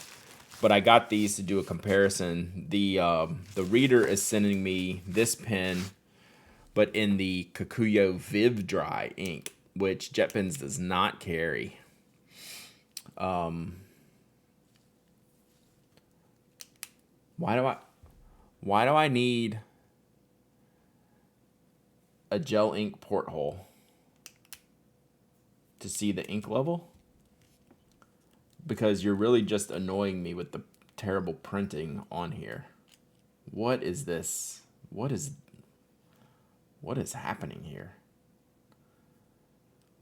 but I got these to do a comparison. The reader is sending me this pen, but in the Kikuyo Viv Dry ink, which JetPens does not carry. Why do I need a gel ink porthole to see the ink level? Because you're really just annoying me with the terrible printing on here. What is this? What is happening here?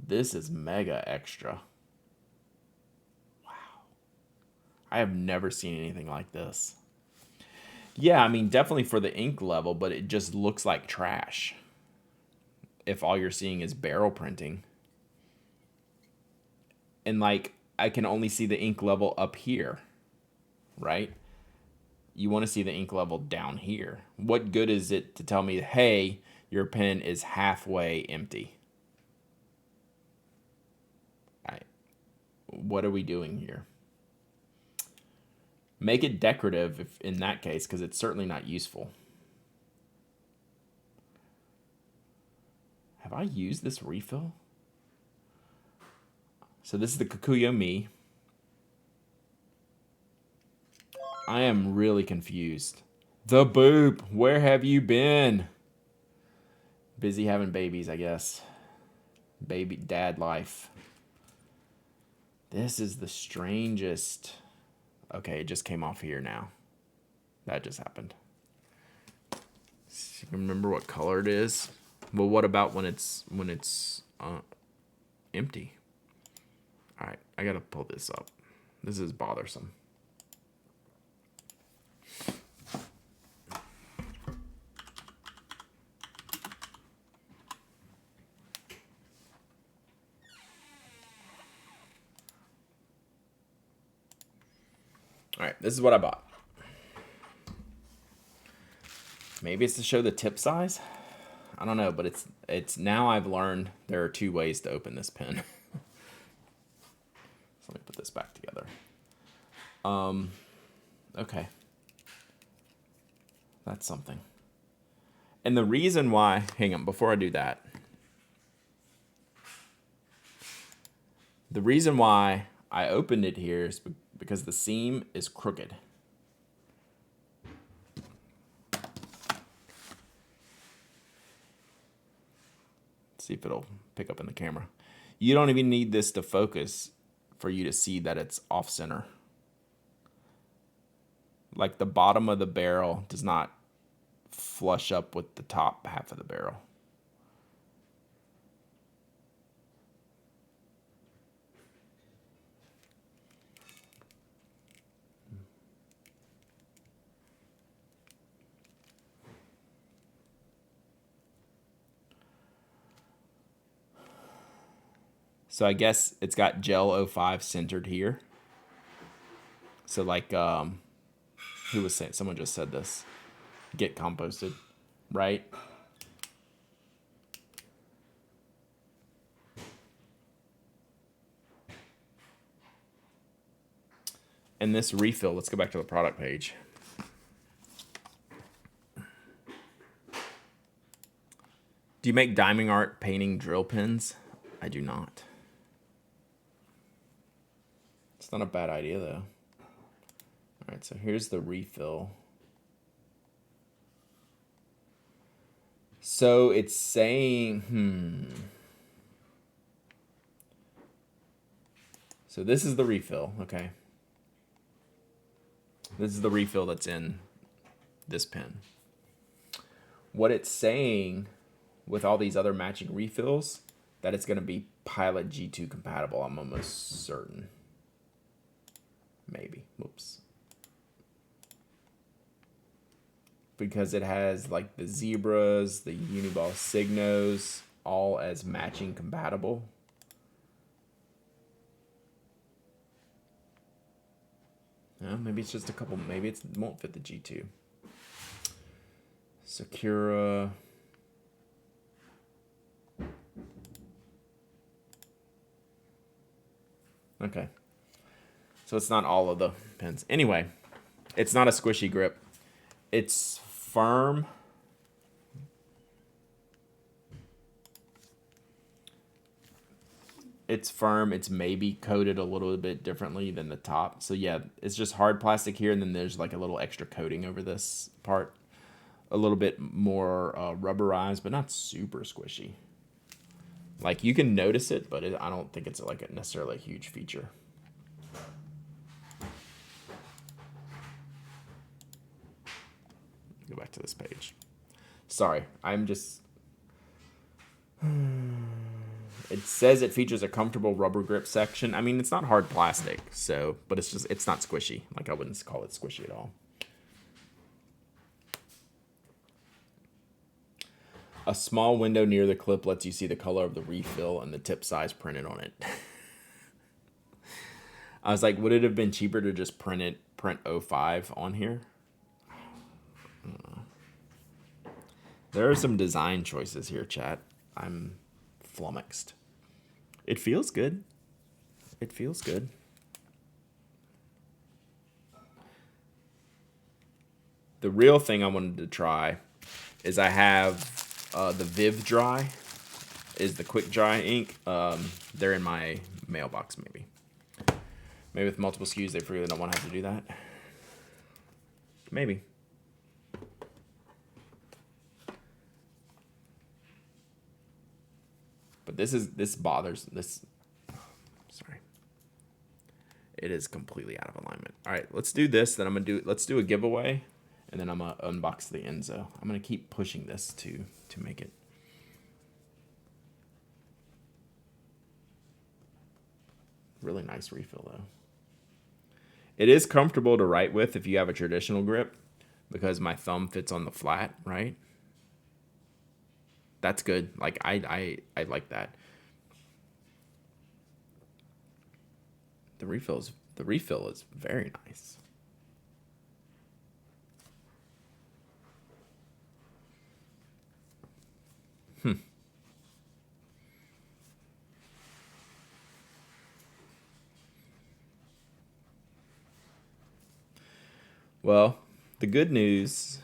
This is mega extra. Wow. I have never seen anything like this. Yeah, I mean, definitely for the ink level, but it just looks like trash if all you're seeing is barrel printing. And, like, I can only see the ink level up here, right? You want to see the ink level down here. What good is it to tell me, hey, your pen is halfway empty? What are we doing here? Make it decorative if in that case, because it's certainly not useful. Have I used this refill? So this is the Kikuyo Me. I am really confused. The Boop, where have you been? Busy having babies, I guess. Baby dad life. This is the strangest. Okay, it just came off here now. That just happened. So you can remember what color it is. Well, what about when it's empty? All right, I gotta pull this up. This is bothersome. All right, this is what I bought. Maybe it's to show the tip size. I don't know, but it's now I've learned there are 2 ways to open this pen. So let me put this back together. Okay. That's something. And the reason why, hang on, before I do that. The reason why I opened it here is because the seam is crooked. See if it'll pick up in the camera. You don't even need this to focus for you to see that it's off center. Like the bottom of the barrel does not flush up with the top half of the barrel. So I guess it's got Gel 05 centered here. So like, who was saying, someone just said this, get composted, right? And this refill, let's go back to the product page. Do you make diamond art painting drill pins? I do not. It's not a bad idea though. All right, so here's the refill. So it's saying, So this is the refill, okay. This is the refill that's in this pen. What it's saying with all these other matching refills, that it's gonna be Pilot G2 compatible, I'm almost certain. Maybe, whoops. Because it has like the zebras, the Uniball Signos, all as matching compatible. No, maybe it's just a couple, maybe it won't fit the G2. Sakura. Okay. So it's not all of the pens. Anyway, it's not a squishy grip. It's firm. It's firm. It's maybe coated a little bit differently than the top. So yeah, it's just hard plastic here, and then there's like a little extra coating over this part. A little bit more rubberized, but not super squishy. Like you can notice it, but I don't think it's like necessarily a huge feature. Go back to this page. Sorry, I'm just... It says it features a comfortable rubber grip section. I mean, it's not hard plastic, so, but it's not squishy. Like I wouldn't call it squishy at all. A small window near the clip lets you see the color of the refill and the tip size printed on it. I was like, would it have been cheaper to just print 05 on here? There are some design choices here, chat. I'm flummoxed. It feels good. It feels good. The real thing I wanted to try is I have the Viv Dry, is the quick dry ink. They're in my mailbox maybe. Maybe with multiple SKUs they really don't want to have to do that. Maybe. But this bothers this. Sorry. It is completely out of alignment. All right, let's do this. Then let's do a giveaway, and then I'm gonna unbox the Ensso. I'm gonna keep pushing this to make it. Really nice refill though. It is comfortable to write with if you have a traditional grip, because my thumb fits on the flat, right? That's good. Like I like that. The refill is very nice. Well, the good news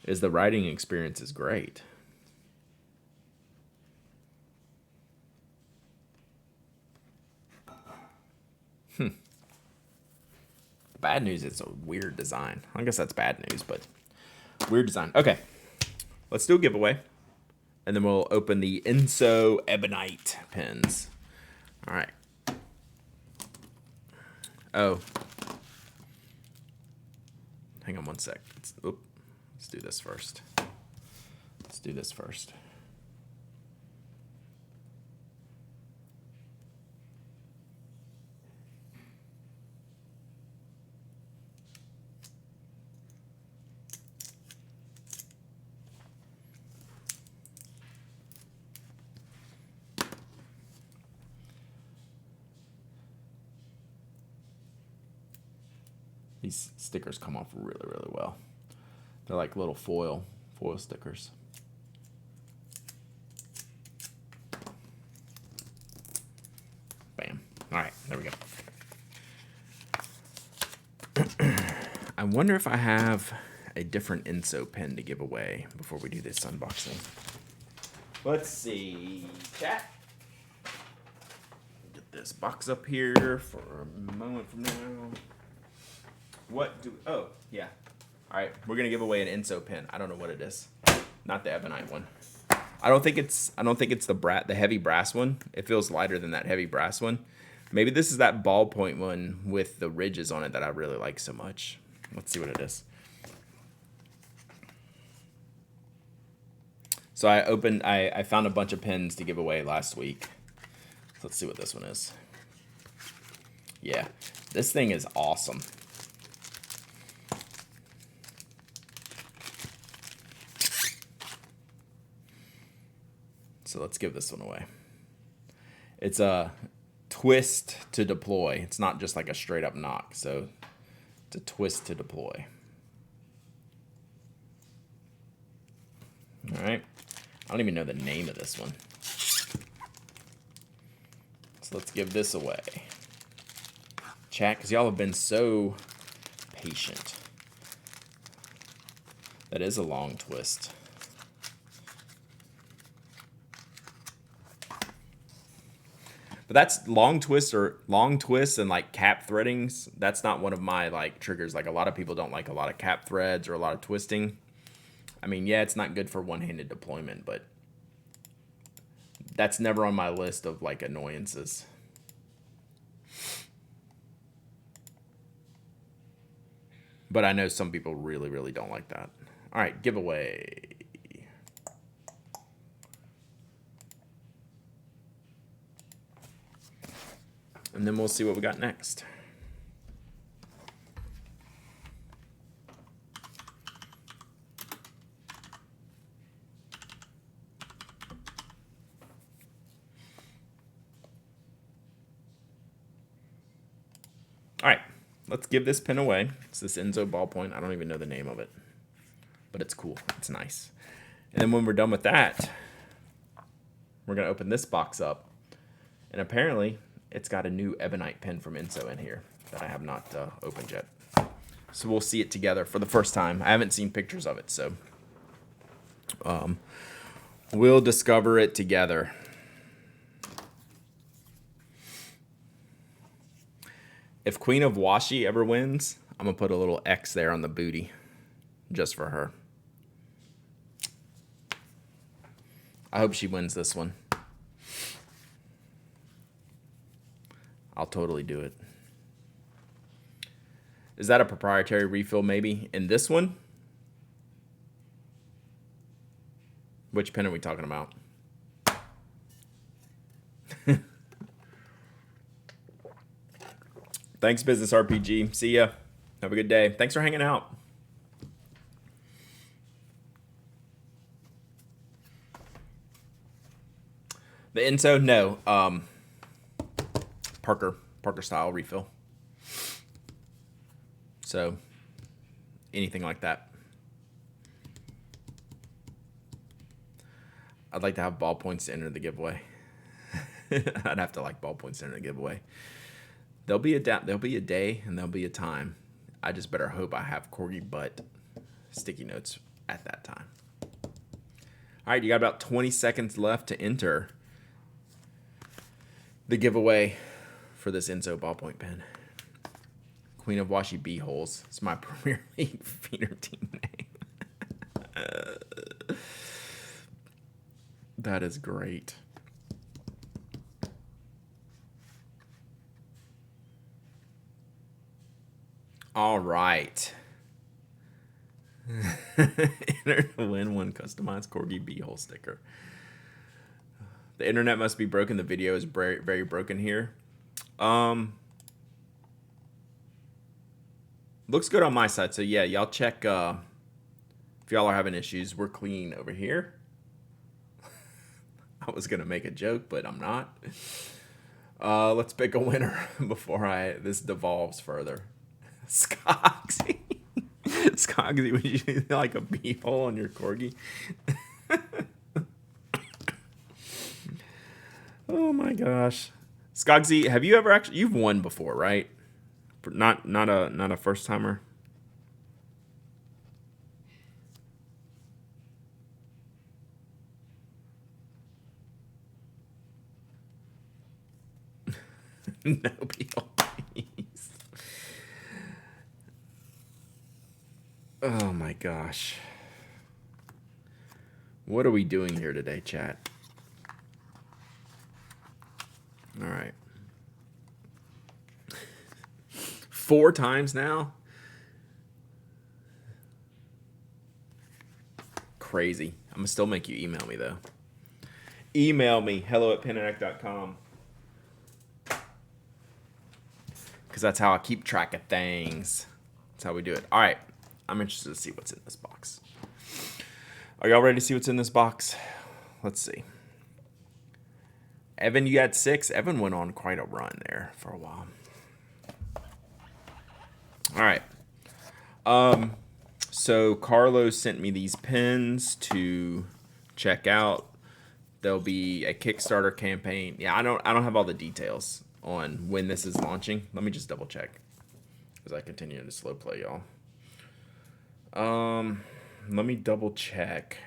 is the writing experience is great. bad news, it's a weird design. I guess that's bad news, but weird design. Okay, let's do a giveaway. And then we'll open the Ensso Ebonite pins. All right. Oh. Hang on one sec. Let's do this first. Let's do this first. These stickers come off really, really well. They're like little foil stickers. Bam. All right, there we go. I wonder if I have a different Ensso pen to give away before we do this unboxing. Let's see, chat. Get this box up here for a moment from now. Oh, yeah. All right, we're gonna give away an Ensso pen. I don't know what it is. Not the Ebonite one. I don't think it's the heavy brass one. It feels lighter than that heavy brass one. Maybe this is that ballpoint one with the ridges on it that I really like so much. Let's see what it is. So I found a bunch of pens to give away last week. So let's see what this one is. Yeah, this thing is awesome. So let's give this one away. It's a twist to deploy. It's not just like a straight up knock. So it's a twist to deploy. All right. I don't even know the name of this one. So let's give this away. Chat, because y'all have been so patient. That is a long twist. But that's long twists and like cap threadings. That's not one of my like triggers. Like a lot of people don't like a lot of cap threads or a lot of twisting. I mean, yeah, it's not good for one-handed deployment, but that's never on my list of like annoyances. But I know some people really, really don't like that. All right, giveaway. And then we'll see what we got next. All right, let's give this pen away. It's this Ensso ballpoint. I don't even know the name of it, but it's cool. It's nice. And then when we're done with that, we're going to open this box up. And apparently, it's got a new Ebonite pen from Ensso in here that I have not opened yet. So we'll see it together for the first time. I haven't seen pictures of it, so we'll discover it together. If Queen of Washi ever wins, I'm going to put a little X there on the booty just for her. I hope she wins this one. I'll totally do it. Is that a proprietary refill maybe? In this one? Which pen are we talking about? Thanks, Business RPG. See ya. Have a good day. Thanks for hanging out. The Ensso? No. Parker style refill. So anything like that. I'd like to have ballpoints to enter the giveaway. I'd have to like ballpoints to enter the giveaway. There'll be a day and there'll be a time. I just better hope I have corgi butt sticky notes at that time. All right, you got about 20 seconds left to enter the giveaway for this Ensso ballpoint pen. Queen of Washi Beeholes. It's my Premier League feeder team name. That is great. All right. Enter to win one customized Corgi Beehole sticker. The internet must be broken. The video is very, very broken here. Looks good on my side. So yeah, y'all check if y'all are having issues. We're clean over here. I was gonna make a joke, but I'm not. Let's pick a winner before this devolves further. Skogsy. Skogsy, would you like a beehole on your corgi? Oh my gosh. Skogsy, have you ever you've won before, right? Not a first timer. No beehole. Oh my gosh. What are we doing here today, chat? All right. 4 times now? Crazy. I'm gonna still make you email me though. Email me, hello@pinac.com. Because that's how I keep track of things. That's how we do it. All right. I'm interested to see what's in this box. Are y'all ready to see what's in this box? Let's see. Evan, you got 6. Evan went on quite a run there for a while. All right. So Carlos sent me these pins to check out. There'll be a Kickstarter campaign. Yeah, I don't have all the details on when this is launching. Let me just double check as I continue to slow play, y'all. Let me double check.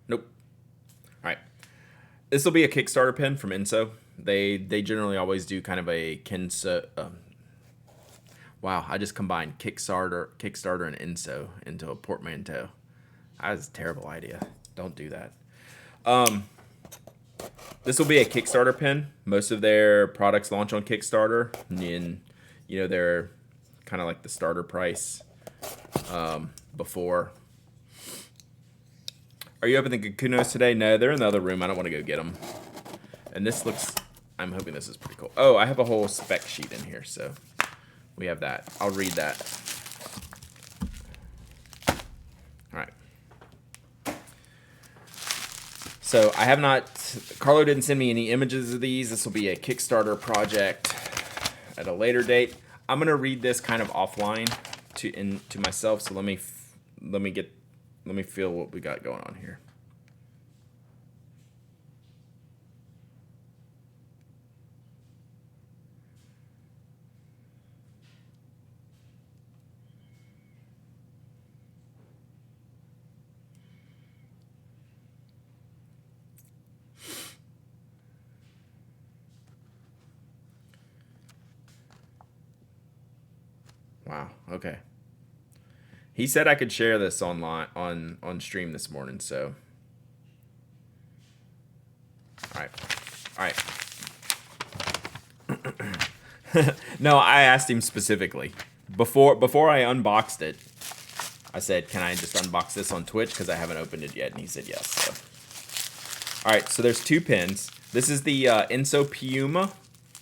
Nope. All right. This will be a Kickstarter pin from Ensso. They generally always do kind of a Kenso. Wow, I just combined Kickstarter and Ensso into a portmanteau. That was a terrible idea. Don't do that. This will be a Kickstarter pin. Most of their products launch on Kickstarter, and they're kind of like the starter price before. Are you opening the Kunos today? No, they're in the other room. I don't want to go get them. And this looks, I'm hoping this is pretty cool. Oh, I have a whole spec sheet in here, so we have that. I'll read that. All right. So I have not, Carlo didn't send me any images of these. This will be a Kickstarter project at a later date. I'm going to read this kind of offline to myself. So let me feel what we got going on here. Wow. Okay. He said I could share this online on stream this morning, so. All right. No, I asked him specifically. Before I unboxed it, I said, "Can I just unbox this on Twitch because I haven't opened it yet?" And he said yes. So. All right, so there's 2 pins. This is the Ensso Puma,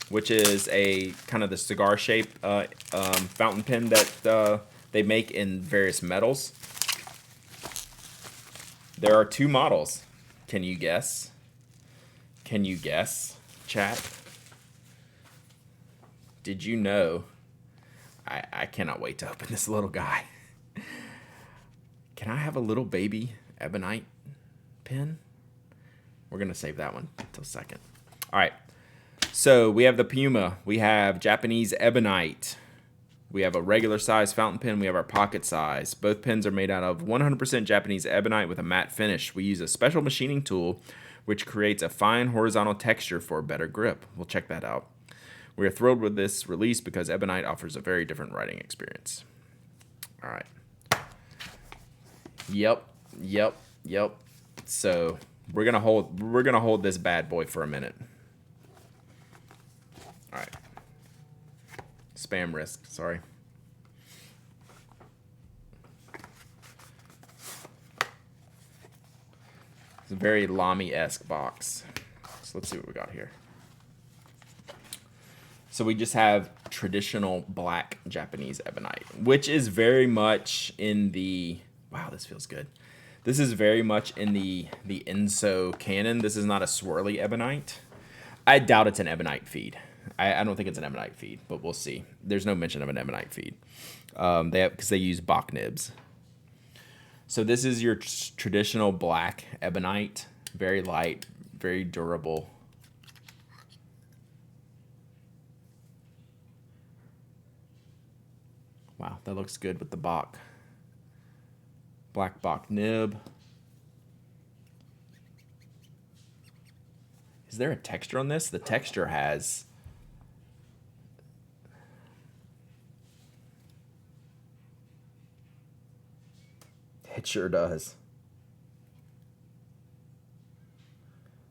which is a kind of the cigar shape fountain pen that they make in various metals. There are 2 models. Can you guess? Can you guess, chat? Did you know? I cannot wait to open this little guy. Can I have a little baby Ebonite pen? We're going to save that one until second. All right. So we have the Puma. We have Japanese Ebonite. We have a regular size fountain pen. We have our pocket size. Both pens are made out of 100% Japanese Ebonite with a matte finish. We use a special machining tool which creates a fine horizontal texture for a better grip. We'll check that out. We are thrilled with this release because Ebonite offers a very different writing experience. All right. Yep. So we're gonna hold this bad boy for a minute. All right. Spam risk. Sorry. It's a very Lamy-esque box. So let's see what we got here. So we just have traditional black Japanese Ebonite, which is very much in the... Wow, this feels good. This is very much in the Ensso canon. This is not a swirly Ebonite. I doubt it's an Ebonite feed. I don't think it's an Ebonite feed, but we'll see. There's no mention of an Ebonite feed. Because they use Bach nibs. So this is your traditional black Ebonite. Very light, very durable. Wow, that looks good with the Bach. Black Bach nib. Is there a texture on this? The texture has... It sure does.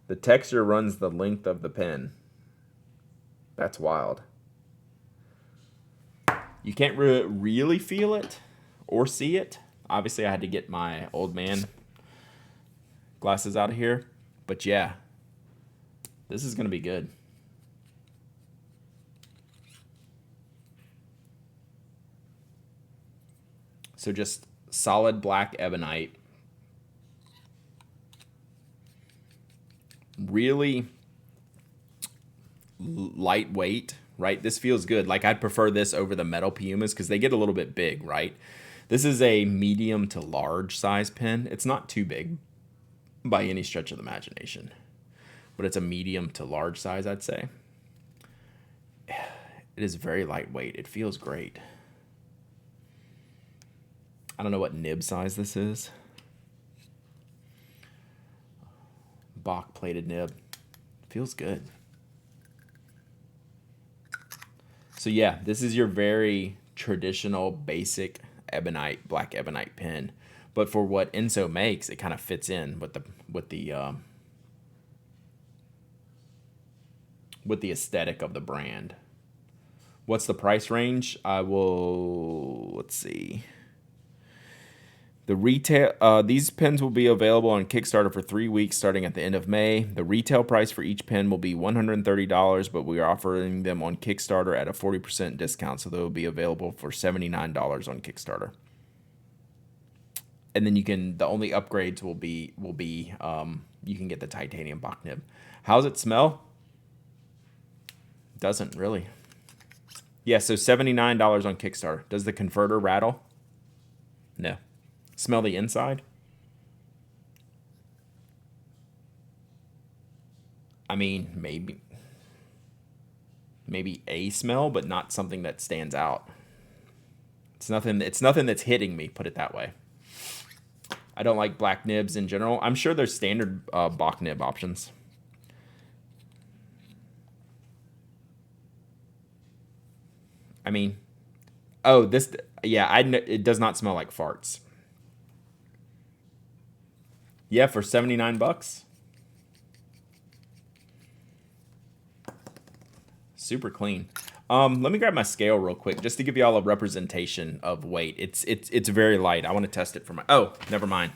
The texture runs the length of the pen. That's wild. You can't really feel it or see it. Obviously, I had to get my old man glasses out of here. But yeah, this is going to be good. So just solid black Ebonite. Really lightweight, right? This feels good. Like I'd prefer this over the metal Pumas because they get a little bit big, right? This is a medium to large size pen. It's not too big by any stretch of the imagination, but it's a medium to large size, I'd say. It is very lightweight. It feels great. I don't know what nib size this is. Bach plated nib. Feels good. So yeah, this is your very traditional, basic Ebonite, black Ebonite pen. But for what Ensso makes, it kind of fits in with the aesthetic of the brand. What's the price range? Let's see. The retail, these pens will be available on Kickstarter for 3 weeks starting at the end of May. The retail price for each pen will be $130, but we are offering them on Kickstarter at a 40% discount, so they will be available for $79 on Kickstarter. And then the only upgrades will be you can get the titanium Bach nib. How's it smell? Doesn't really. Yeah, so $79 on Kickstarter. Does the converter rattle? No. Smell the inside? I mean, maybe a smell, but not something that stands out. It's nothing that's hitting me, put it that way. I don't like black nibs in general. I'm sure there's standard Bach nib options. I mean, oh, it does not smell like farts. Yeah, for $79. Super clean. Let me grab my scale real quick just to give you all a representation of weight. It's very light. I want to test it for oh, never mind.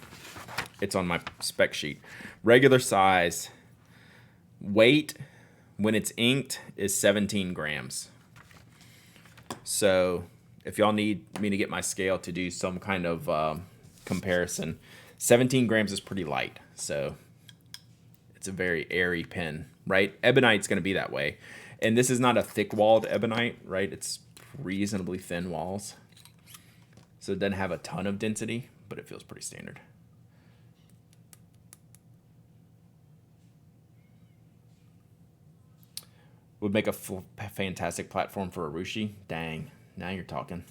It's on my spec sheet. Regular size weight when it's inked is 17 grams. So if y'all need me to get my scale to do some kind of comparison, 17 grams is pretty light, so it's a very airy pen, right? Ebonite's going to be that way. And this is not a thick-walled Ebonite, right? It's reasonably thin walls. So it doesn't have a ton of density, but it feels pretty standard. Would make a fantastic platform for Urushi. Dang, now you're talking.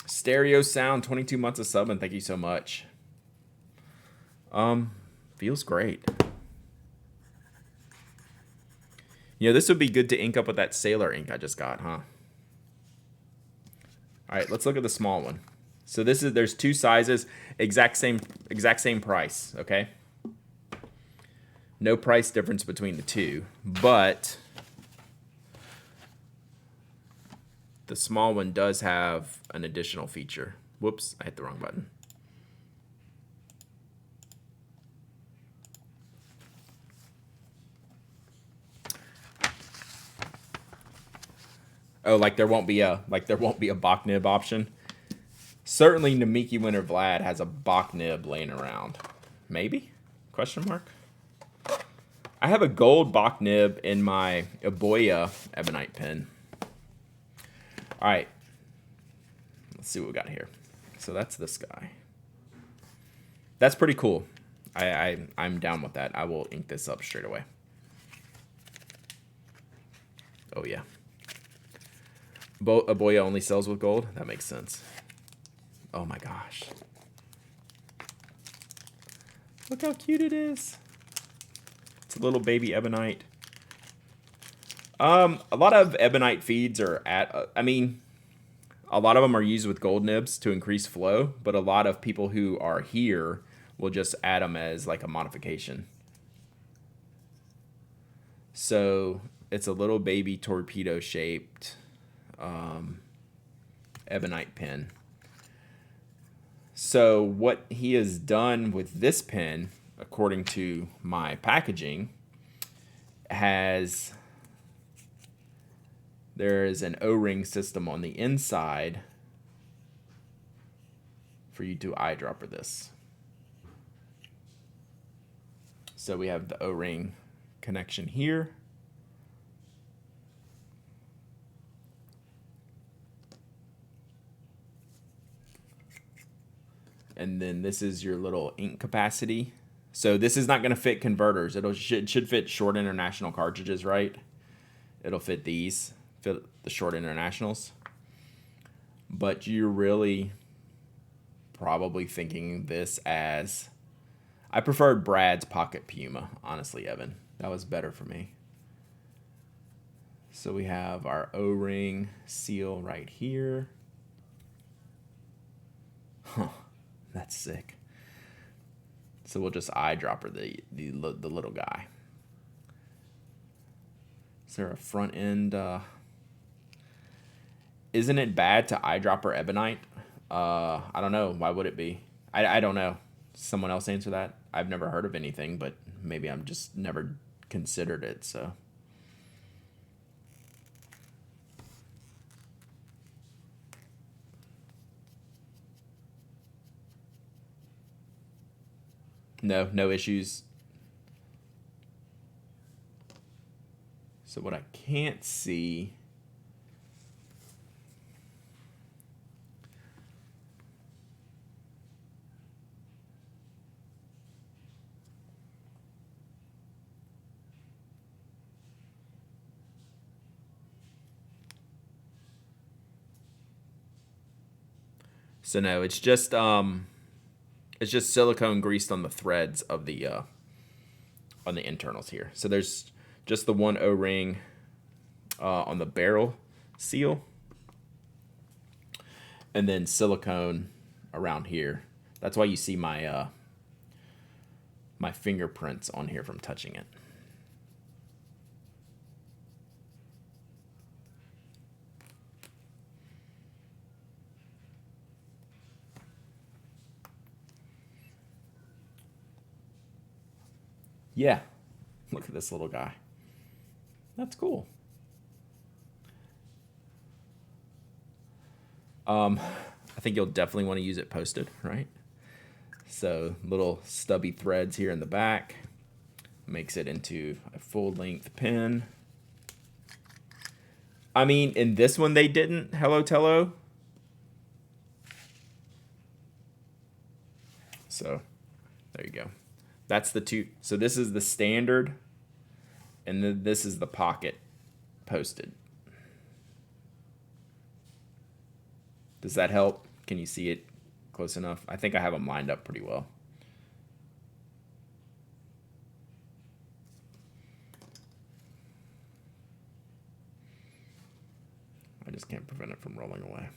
Stereo Sound, 22 months of subbing. Thank you so much. Feels great. You know, this would be good to ink up with that Sailor ink I just got, huh? All right, let's look at the small one. So there's two sizes, exact same price, okay? No price difference between the two, but the small one does have an additional feature. Whoops, I hit the wrong button. Oh, like there won't be a Bach nib option. Certainly, Namiki Winter Vlad has a Bach nib laying around. Maybe? Question mark. I have a gold Bach nib in my Aboya Ebonite pen. All right. Let's see what we got here. So that's this guy. That's pretty cool. I'm down with that. I will ink this up straight away. Oh, yeah. Aboya only sells with gold? That makes sense. Oh my gosh. Look how cute it is. It's a little baby Ebonite. A lot of Ebonite feeds are a lot of them are used with gold nibs to increase flow, but a lot of people who are here will just add them as like a modification. So it's a little baby torpedo shaped Ebonite pen. So what he has done with this pen, according to my packaging, there is an O-ring system on the inside for you to eyedropper this. So we have the O-ring connection here. And then this is your little ink capacity. So this is not going to fit converters. It should fit short international cartridges, right? It'll fit these, fit the short internationals. But you're really probably thinking this as... I preferred Brad's Pocket Puma, honestly, Evan. That was better for me. So we have our O-ring seal right here. Huh. That's sick. So we'll just eyedropper the little guy. Is there a front end? Isn't it bad to eyedropper Ebonite? I don't know. Why would it be? I don't know. Someone else answer that. I've never heard of anything, but maybe I'm just never considered it. So. No issues. So what I can't see... So no, it's just silicone greased on the threads of the on the internals here. So there's just the one O-ring on the barrel seal, and then silicone around here. That's why you see my my fingerprints on here from touching it. Yeah, look at this little guy. That's cool. I think you'll definitely want to use it posted, right? So little stubby threads here in the back makes it into a full-length pen. I mean, in this one they didn't. Hello Tello. So there you go. That's the two. So this is the standard, and then this is the pocket posted. Does that help? Can you see it close enough? I think I have them lined up pretty well. I just can't prevent it from rolling away.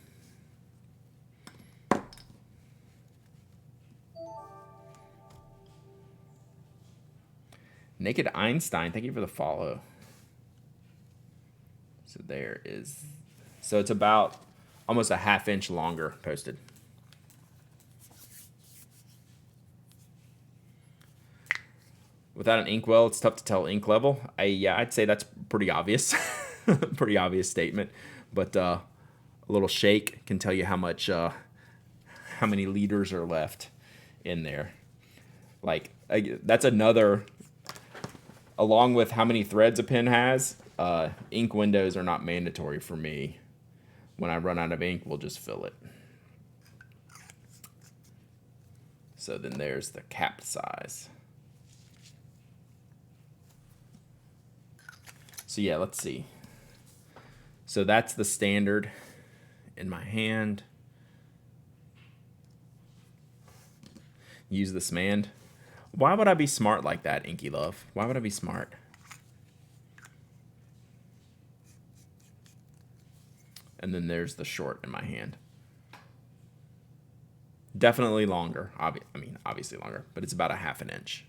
Naked Einstein, thank you for the follow. So there is, so it's about almost a ½ inch longer posted. Without an inkwell, it's tough to tell ink level. I'd say that's pretty obvious. Pretty obvious statement. But a little shake can tell you how much, how many liters are left in there. Like, that's another, along with how many threads a pen has, ink windows are not mandatory for me. When I run out of ink, we'll just fill it. So then there's the cap size. So yeah, let's see. So that's the standard in my hand. Use this man. Why would I be smart like that, Inky Love? Why would I be smart? And then there's the short in my hand. Definitely longer. Obviously longer, but it's about a ½ inch.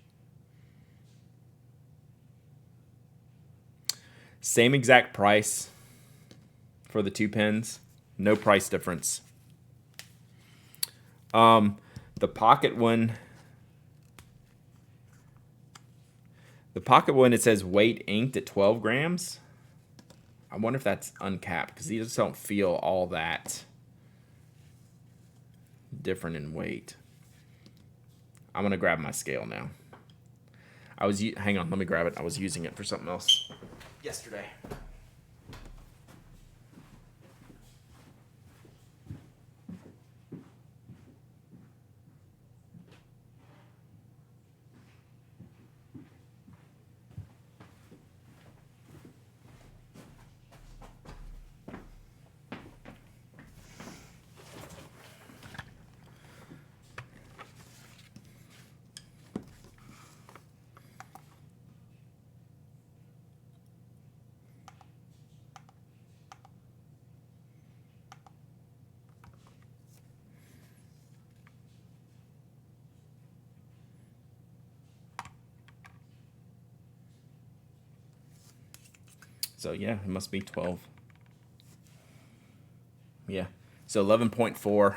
Same exact price for the two pens. No price difference. The pocket one, it says weight inked at 12 grams. I wonder if that's uncapped, because these just don't feel all that different in weight. I'm going to grab my scale now. Hang on, let me grab it. I was using it for something else yesterday. So yeah, it must be 12. Yeah, so 11.4.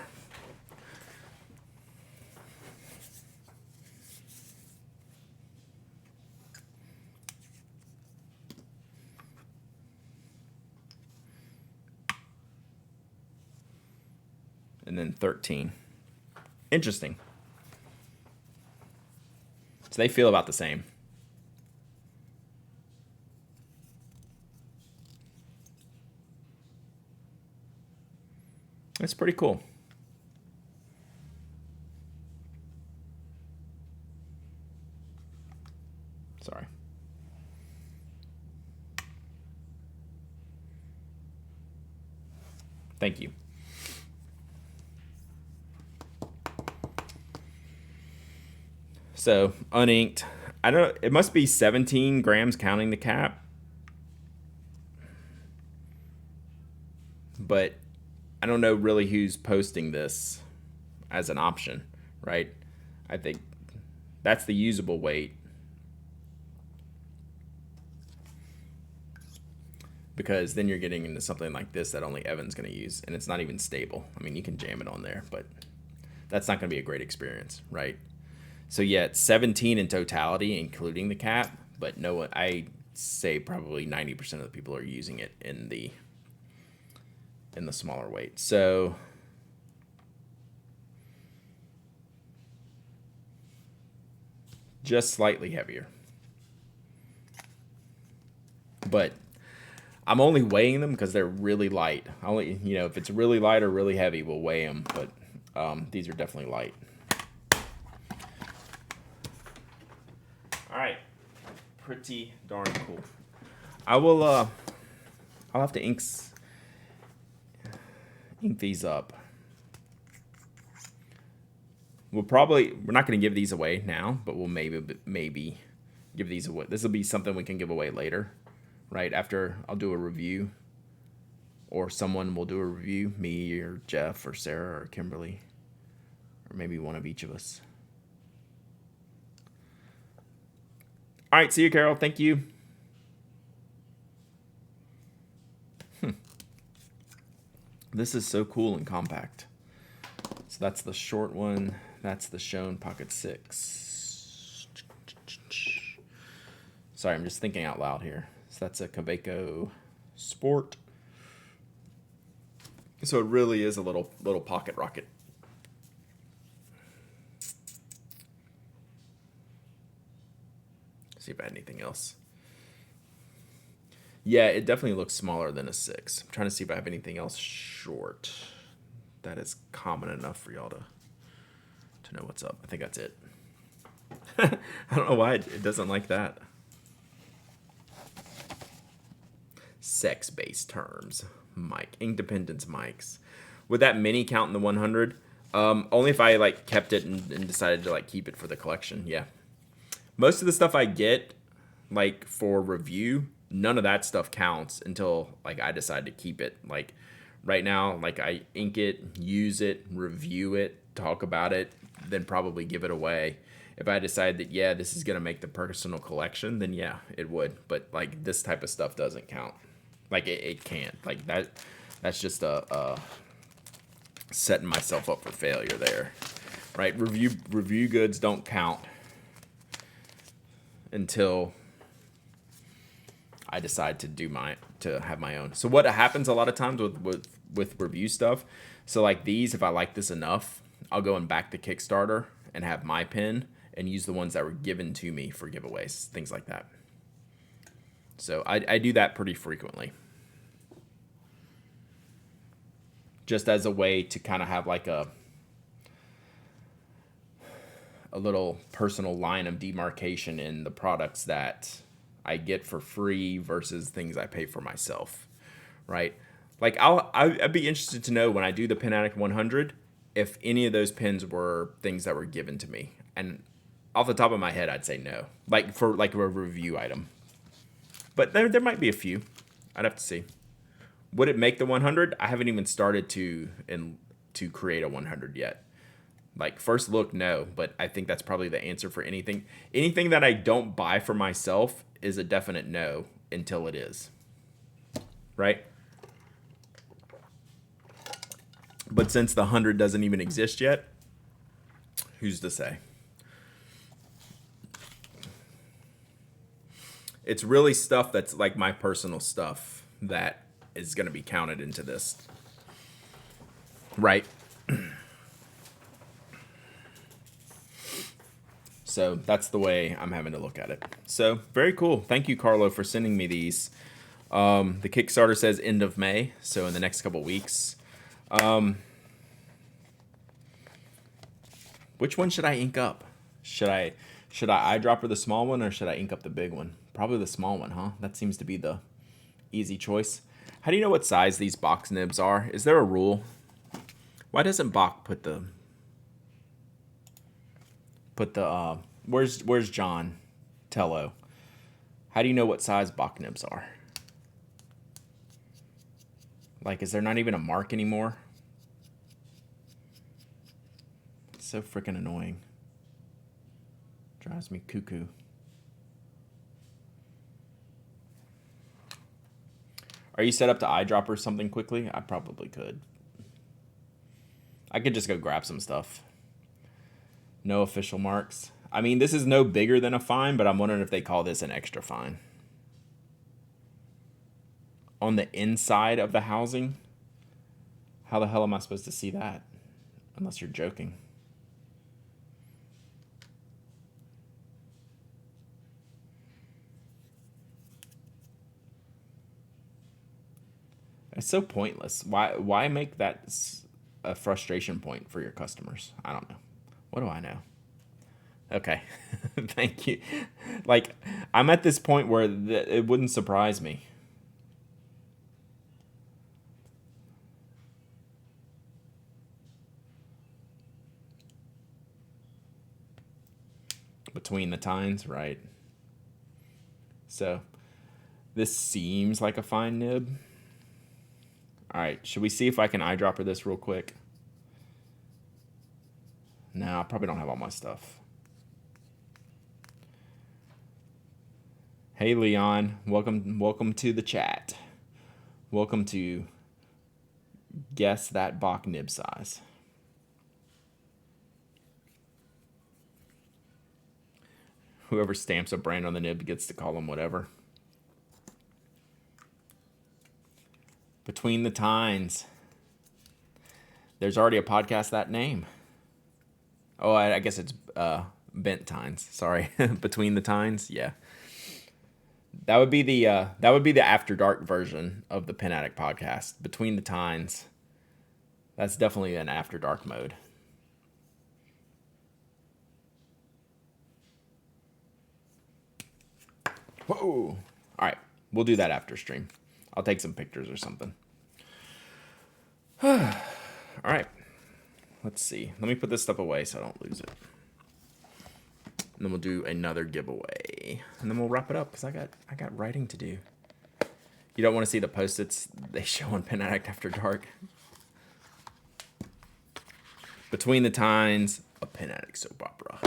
And then 13. Interesting. So they feel about the same. That's pretty cool. Sorry. Thank you. So uninked. I don't know. It must be 17 grams counting the cap. But I don't know really who's posting this as an option, right? I think that's the usable weight. Because then you're getting into something like this that only Evan's going to use, and it's not even stable. I mean, you can jam it on there, but that's not going to be a great experience, right? So yeah, it's 17 in totality, including the cap, but no, I say probably 90% of the people are using it in the smaller weight. So just slightly heavier. But I'm only weighing them because they're really light. If it's really light or really heavy, we'll weigh them, but these are definitely light. All right. Pretty darn cool. I'll have to ink these up. We're not going to give these away now, but we'll maybe give these away. This will be something we can give away later, right? After I'll do a review or someone will do a review, me or Jeff or Sarah or Kimberly, or maybe one of each of us. All right, see you, Carol. Thank you. This is so cool and compact. So that's the short one. That's the Shown Pocket 6. Sorry, I'm just thinking out loud here. So that's a Kaweco Sport. So it really is a little pocket rocket. See if I had anything else. Yeah, it definitely looks smaller than a 6. I'm trying to see if I have anything else short that is common enough for y'all to know what's up. I think that's it. I don't know why it doesn't like that. Sex-based terms. Mic. Independence mics. Would that mini count in the 100? Only if I like kept it and decided to like keep it for the collection. Yeah. Most of the stuff I get like for review, none of that stuff counts until like I decide to keep it. Like right now, like I ink it, use it, review it, talk about it, then probably give it away. If I decide that, yeah, this is going to make the personal collection, then yeah, it would. But like this type of stuff doesn't count. Like it can't. Like that's just a setting myself up for failure there. Right? Review goods don't count until I decide to have my own. So what happens a lot of times with review stuff, so like these, if I like this enough, I'll go and back the Kickstarter and have my pin and use the ones that were given to me for giveaways, things like that. So I do that pretty frequently. Just as a way to kind of have like a little personal line of demarcation in the products that I get for free versus things I pay for myself, right? Like I'd be interested to know when I do the Pen Addict 100 if any of those pins were things that were given to me. And off the top of my head, I'd say no. Like for like a review item. But there might be a few. I'd have to see. Would it make the 100? I haven't even started to create a 100 yet. Like first look, no, but I think that's probably the answer for anything. Anything that I don't buy for myself is a definite no until it is. Right? But since the 100 doesn't even exist yet, who's to say? It's really stuff that's like my personal stuff that is going to be counted into this. Right? So that's the way I'm having to look at it. So very cool. Thank you, Carlo, for sending me these. The Kickstarter says end of May, so in the next couple weeks. Which one should I ink up? Should I eyedropper the small one or should I ink up the big one? Probably the small one, huh? That seems to be the easy choice. How do you know what size these box nibs are? Is there a rule? Why doesn't Bach put the where's John Tello? How do you know what size Bach nibs are? Like, is there not even a mark anymore? It's so freaking annoying. Drives me cuckoo. Are you set up to eyedropper something quickly? I probably could. I could just go grab some stuff. No official marks. I mean, this is no bigger than a fine, but I'm wondering if they call this an extra fine. On the inside of the housing? How the hell am I supposed to see that? Unless you're joking. It's so pointless. Why make that a frustration point for your customers? I don't know. What do I know? Okay. Thank you. Like, I'm at this point where it wouldn't surprise me. Between the tines, right? So, this seems like a fine nib. All right, should we see if I can eyedropper this real quick? No, I probably don't have all my stuff. Hey, Leon. Welcome to the chat. Welcome to Guess That Bach Nib Size. Whoever stamps a brand on the nib gets to call them whatever. Between the Tines. There's already a podcast that name. Oh, I guess it's Bent Tines. Sorry, Between the Tines. Yeah, that would be the After Dark version of the Pen Addict podcast. Between the Tines. That's definitely an After Dark mode. Whoa! All right, we'll do that after stream. I'll take some pictures or something. All right. Let's see. Let me put this stuff away so I don't lose it. And then we'll do another giveaway. And then we'll wrap it up because I got writing to do. You don't want to see the post-its they show on Pen Addict After Dark. Between the Tines, a Pen Addict soap opera.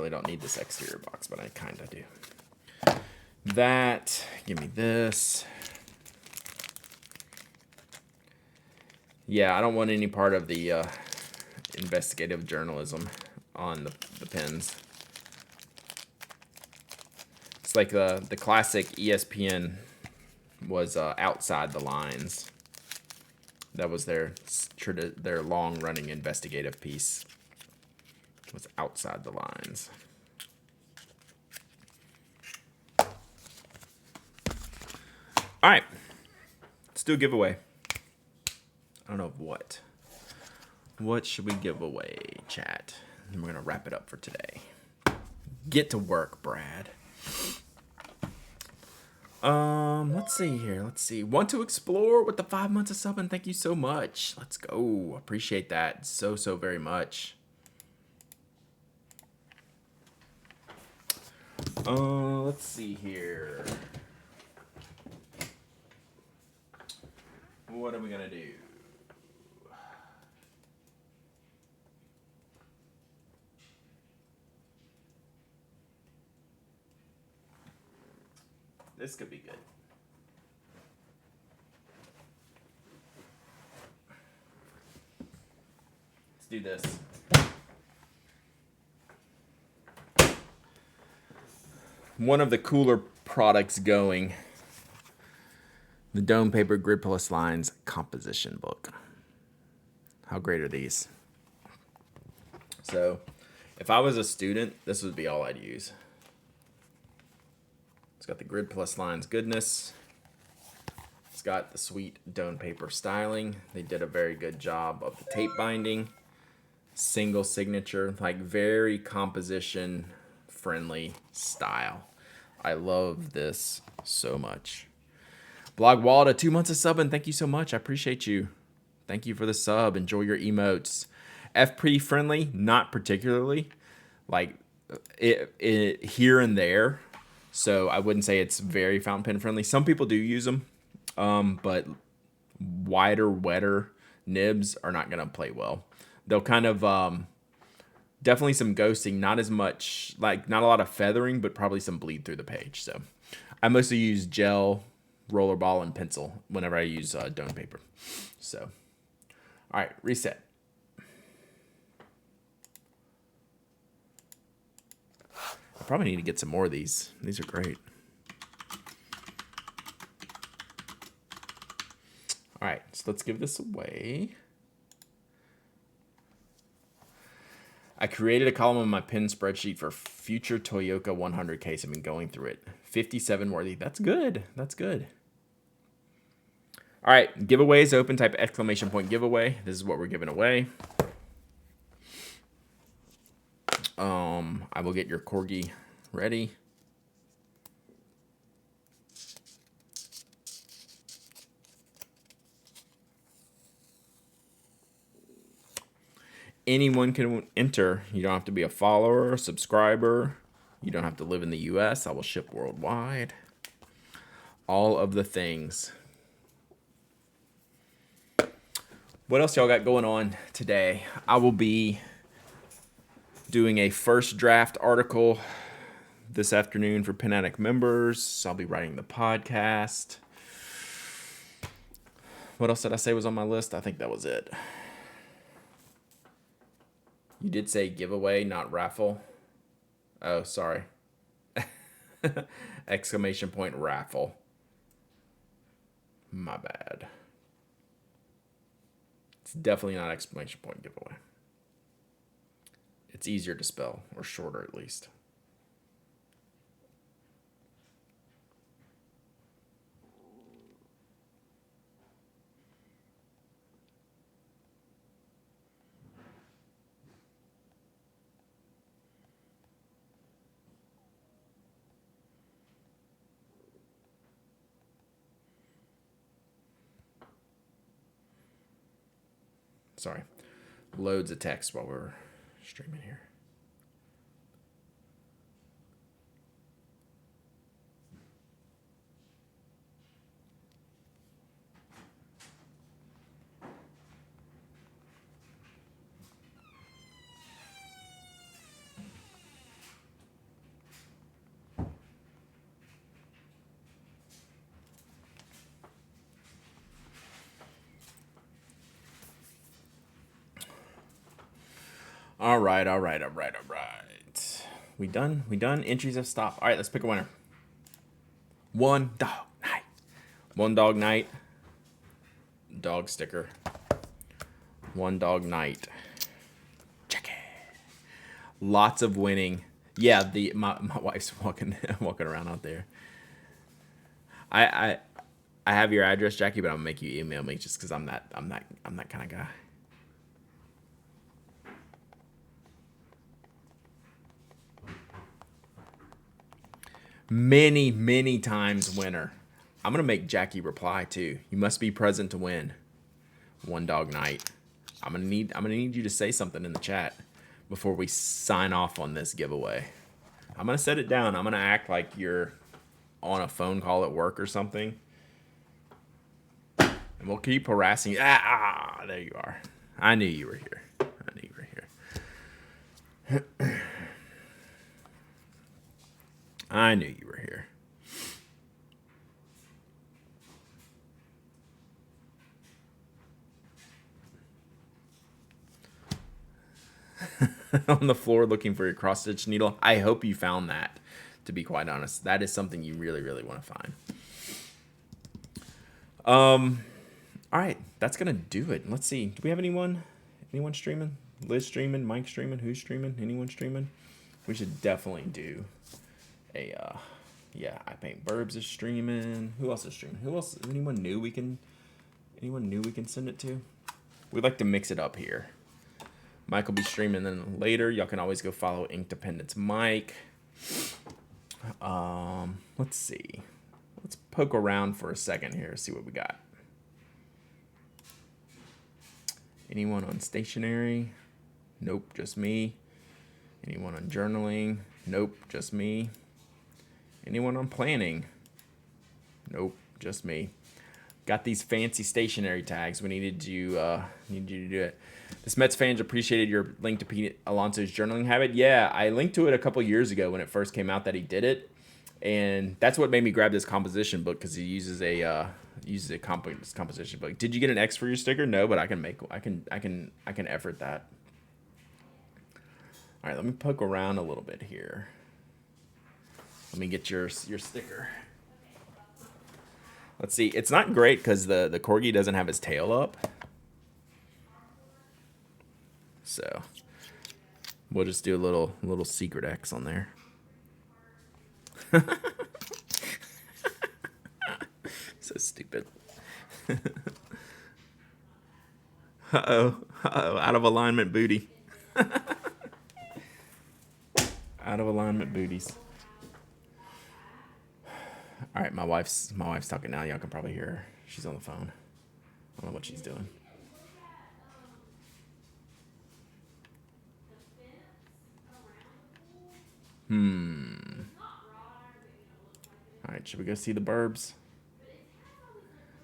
Don't need this exterior box, but I kind of do. That, give me this. Yeah, I don't want any part of the investigative journalism on the pens. It's like the classic ESPN was Outside the Lines. That was their long-running investigative piece. Was Outside the Lines. All right, let's do a giveaway. I don't know what. What should we give away, chat? And we're gonna wrap it up for today. Get to work, Brad. Let's see here. Let's see. Want to explore with the 5 months of subbing? Thank you so much. Let's go. Appreciate that so very much. Let's see here. What are we gonna do? This could be good. Let's do this. One of the cooler products going. The Dome Paper Grid Plus Lines composition book. How great are these? So, if I was a student, this would be all I'd use. It's got the Grid Plus Lines goodness. It's got the sweet Dome Paper styling. They did a very good job of the tape binding. Single signature, like very composition friendly style. I love this so much. Blog Walda, 2 months of subbing. Thank you so much. I appreciate you. Thank you for the sub. Enjoy your emotes. FP friendly, not particularly. Like it here and there. So I wouldn't say it's very fountain pen friendly. Some people do use them, but wider, wetter nibs are not gonna play well. They'll kind of definitely some ghosting, not as much, like not a lot of feathering, but probably some bleed through the page. So I mostly use gel, rollerball, and pencil whenever I use Dome paper. So, all right, reset. I probably need to get some more of these. These are great. All right, so let's give this away. I created a column on my pen spreadsheet for future Toyota 100 case. I've been going through it. 57 worthy. That's good. That's good. All right, giveaways open. Type exclamation point giveaway. This is what we're giving away. I will get your corgi ready. Anyone can enter. You don't have to be a follower, a subscriber. You don't have to live in the US. I will ship worldwide. All of the things. What else y'all got going on today? I will be doing a first draft article this afternoon for Pen Addict members. I'll be writing the podcast. What else did I say was on my list? I think that was it. You did say giveaway, not raffle. Oh, sorry. Exclamation point raffle. My bad. It's definitely not exclamation point giveaway. It's easier to spell, or shorter at least. Sorry. Loads of text while we're streaming here. All right. We done? Entries have stopped. All right, let's pick a winner. One dog night. One dog night. Dog sticker. One dog night. Check it. Lots of winning. Yeah, my wife's walking around out there. I have your address, Jackie, but I'm gonna make you email me just because I'm that kind of guy. Many times winner. I'm gonna make Jackie reply too. You must be present to win. One dog night. I'm gonna need you to say something in the chat before we sign off on this giveaway. I'm gonna set it down. I'm gonna act like you're on a phone call at work or something, and we'll keep harassing you. There you are. I knew you were here. I knew you were here. On the floor looking for your cross-stitch needle. I hope you found that, to be quite honest. That is something you really want to find. All right, that's going to do it. Let's see. Do we have anyone streaming? Liz streaming? Mike streaming? Who's streaming? Anyone streaming? We should definitely do I Paint Burbs is streaming. Who else is streaming? Who else? Anyone new we can send it to? We'd like to mix it up here. Mike will be streaming then later. Y'all can always go follow Ink Dependence Mike. Let's see. Let's poke around for a second here, see what we got. Anyone on stationery? Nope, just me. Anyone on journaling? Nope, just me. Anyone on planning? Nope, just me. Got these fancy stationery tags. We need you to do it. This Mets fans appreciated your link to Pete Alonso's journaling habit. Yeah, I linked to it a couple years ago when it first came out that he did it, and that's what made me grab this composition book because he uses a composition book. Did you get an X for your sticker? No, but I can effort that. All right, let me poke around a little bit here. Let me get your sticker. Let's see. It's not great because the corgi doesn't have his tail up. So we'll just do a little secret X on there. So stupid. Uh-oh. Out of alignment booty. Out of alignment booties. All right, my wife's talking now. Y'all can probably hear her. She's on the phone. I don't know what she's doing. All right, should we go see the burbs?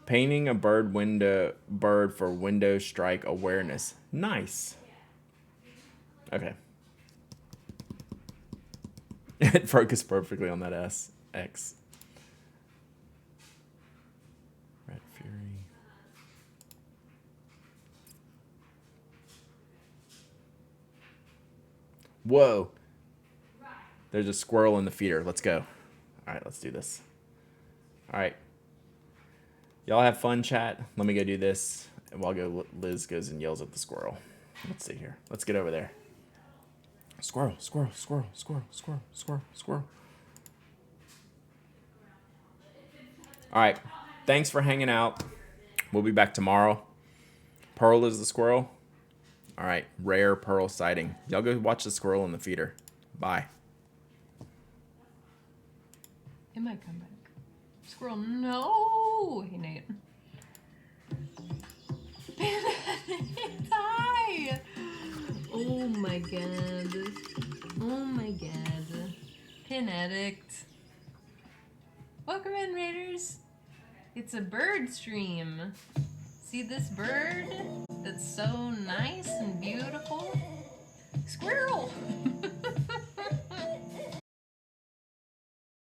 Painting a bird for window strike awareness. Nice. Okay. It focused perfectly on that X. Red Fury. Whoa. There's a squirrel in the feeder. Let's go. All right, let's do this. All right. Y'all have fun, chat. Let me go do this. And while Liz goes and yells at the squirrel. Let's see here. Let's get over there. Squirrel, squirrel, squirrel, squirrel, squirrel, squirrel, squirrel. All right. Thanks for hanging out. We'll be back tomorrow. Pearl is the squirrel. All right. Rare Pearl sighting. Y'all go watch the squirrel in the feeder. Bye. It might come back. Squirrel, no! Hey, Nate. Hi! Oh my god. Oh my god. Pin Addict. Welcome in, Raiders. It's a bird stream. See this bird that's so nice and beautiful? Squirrel!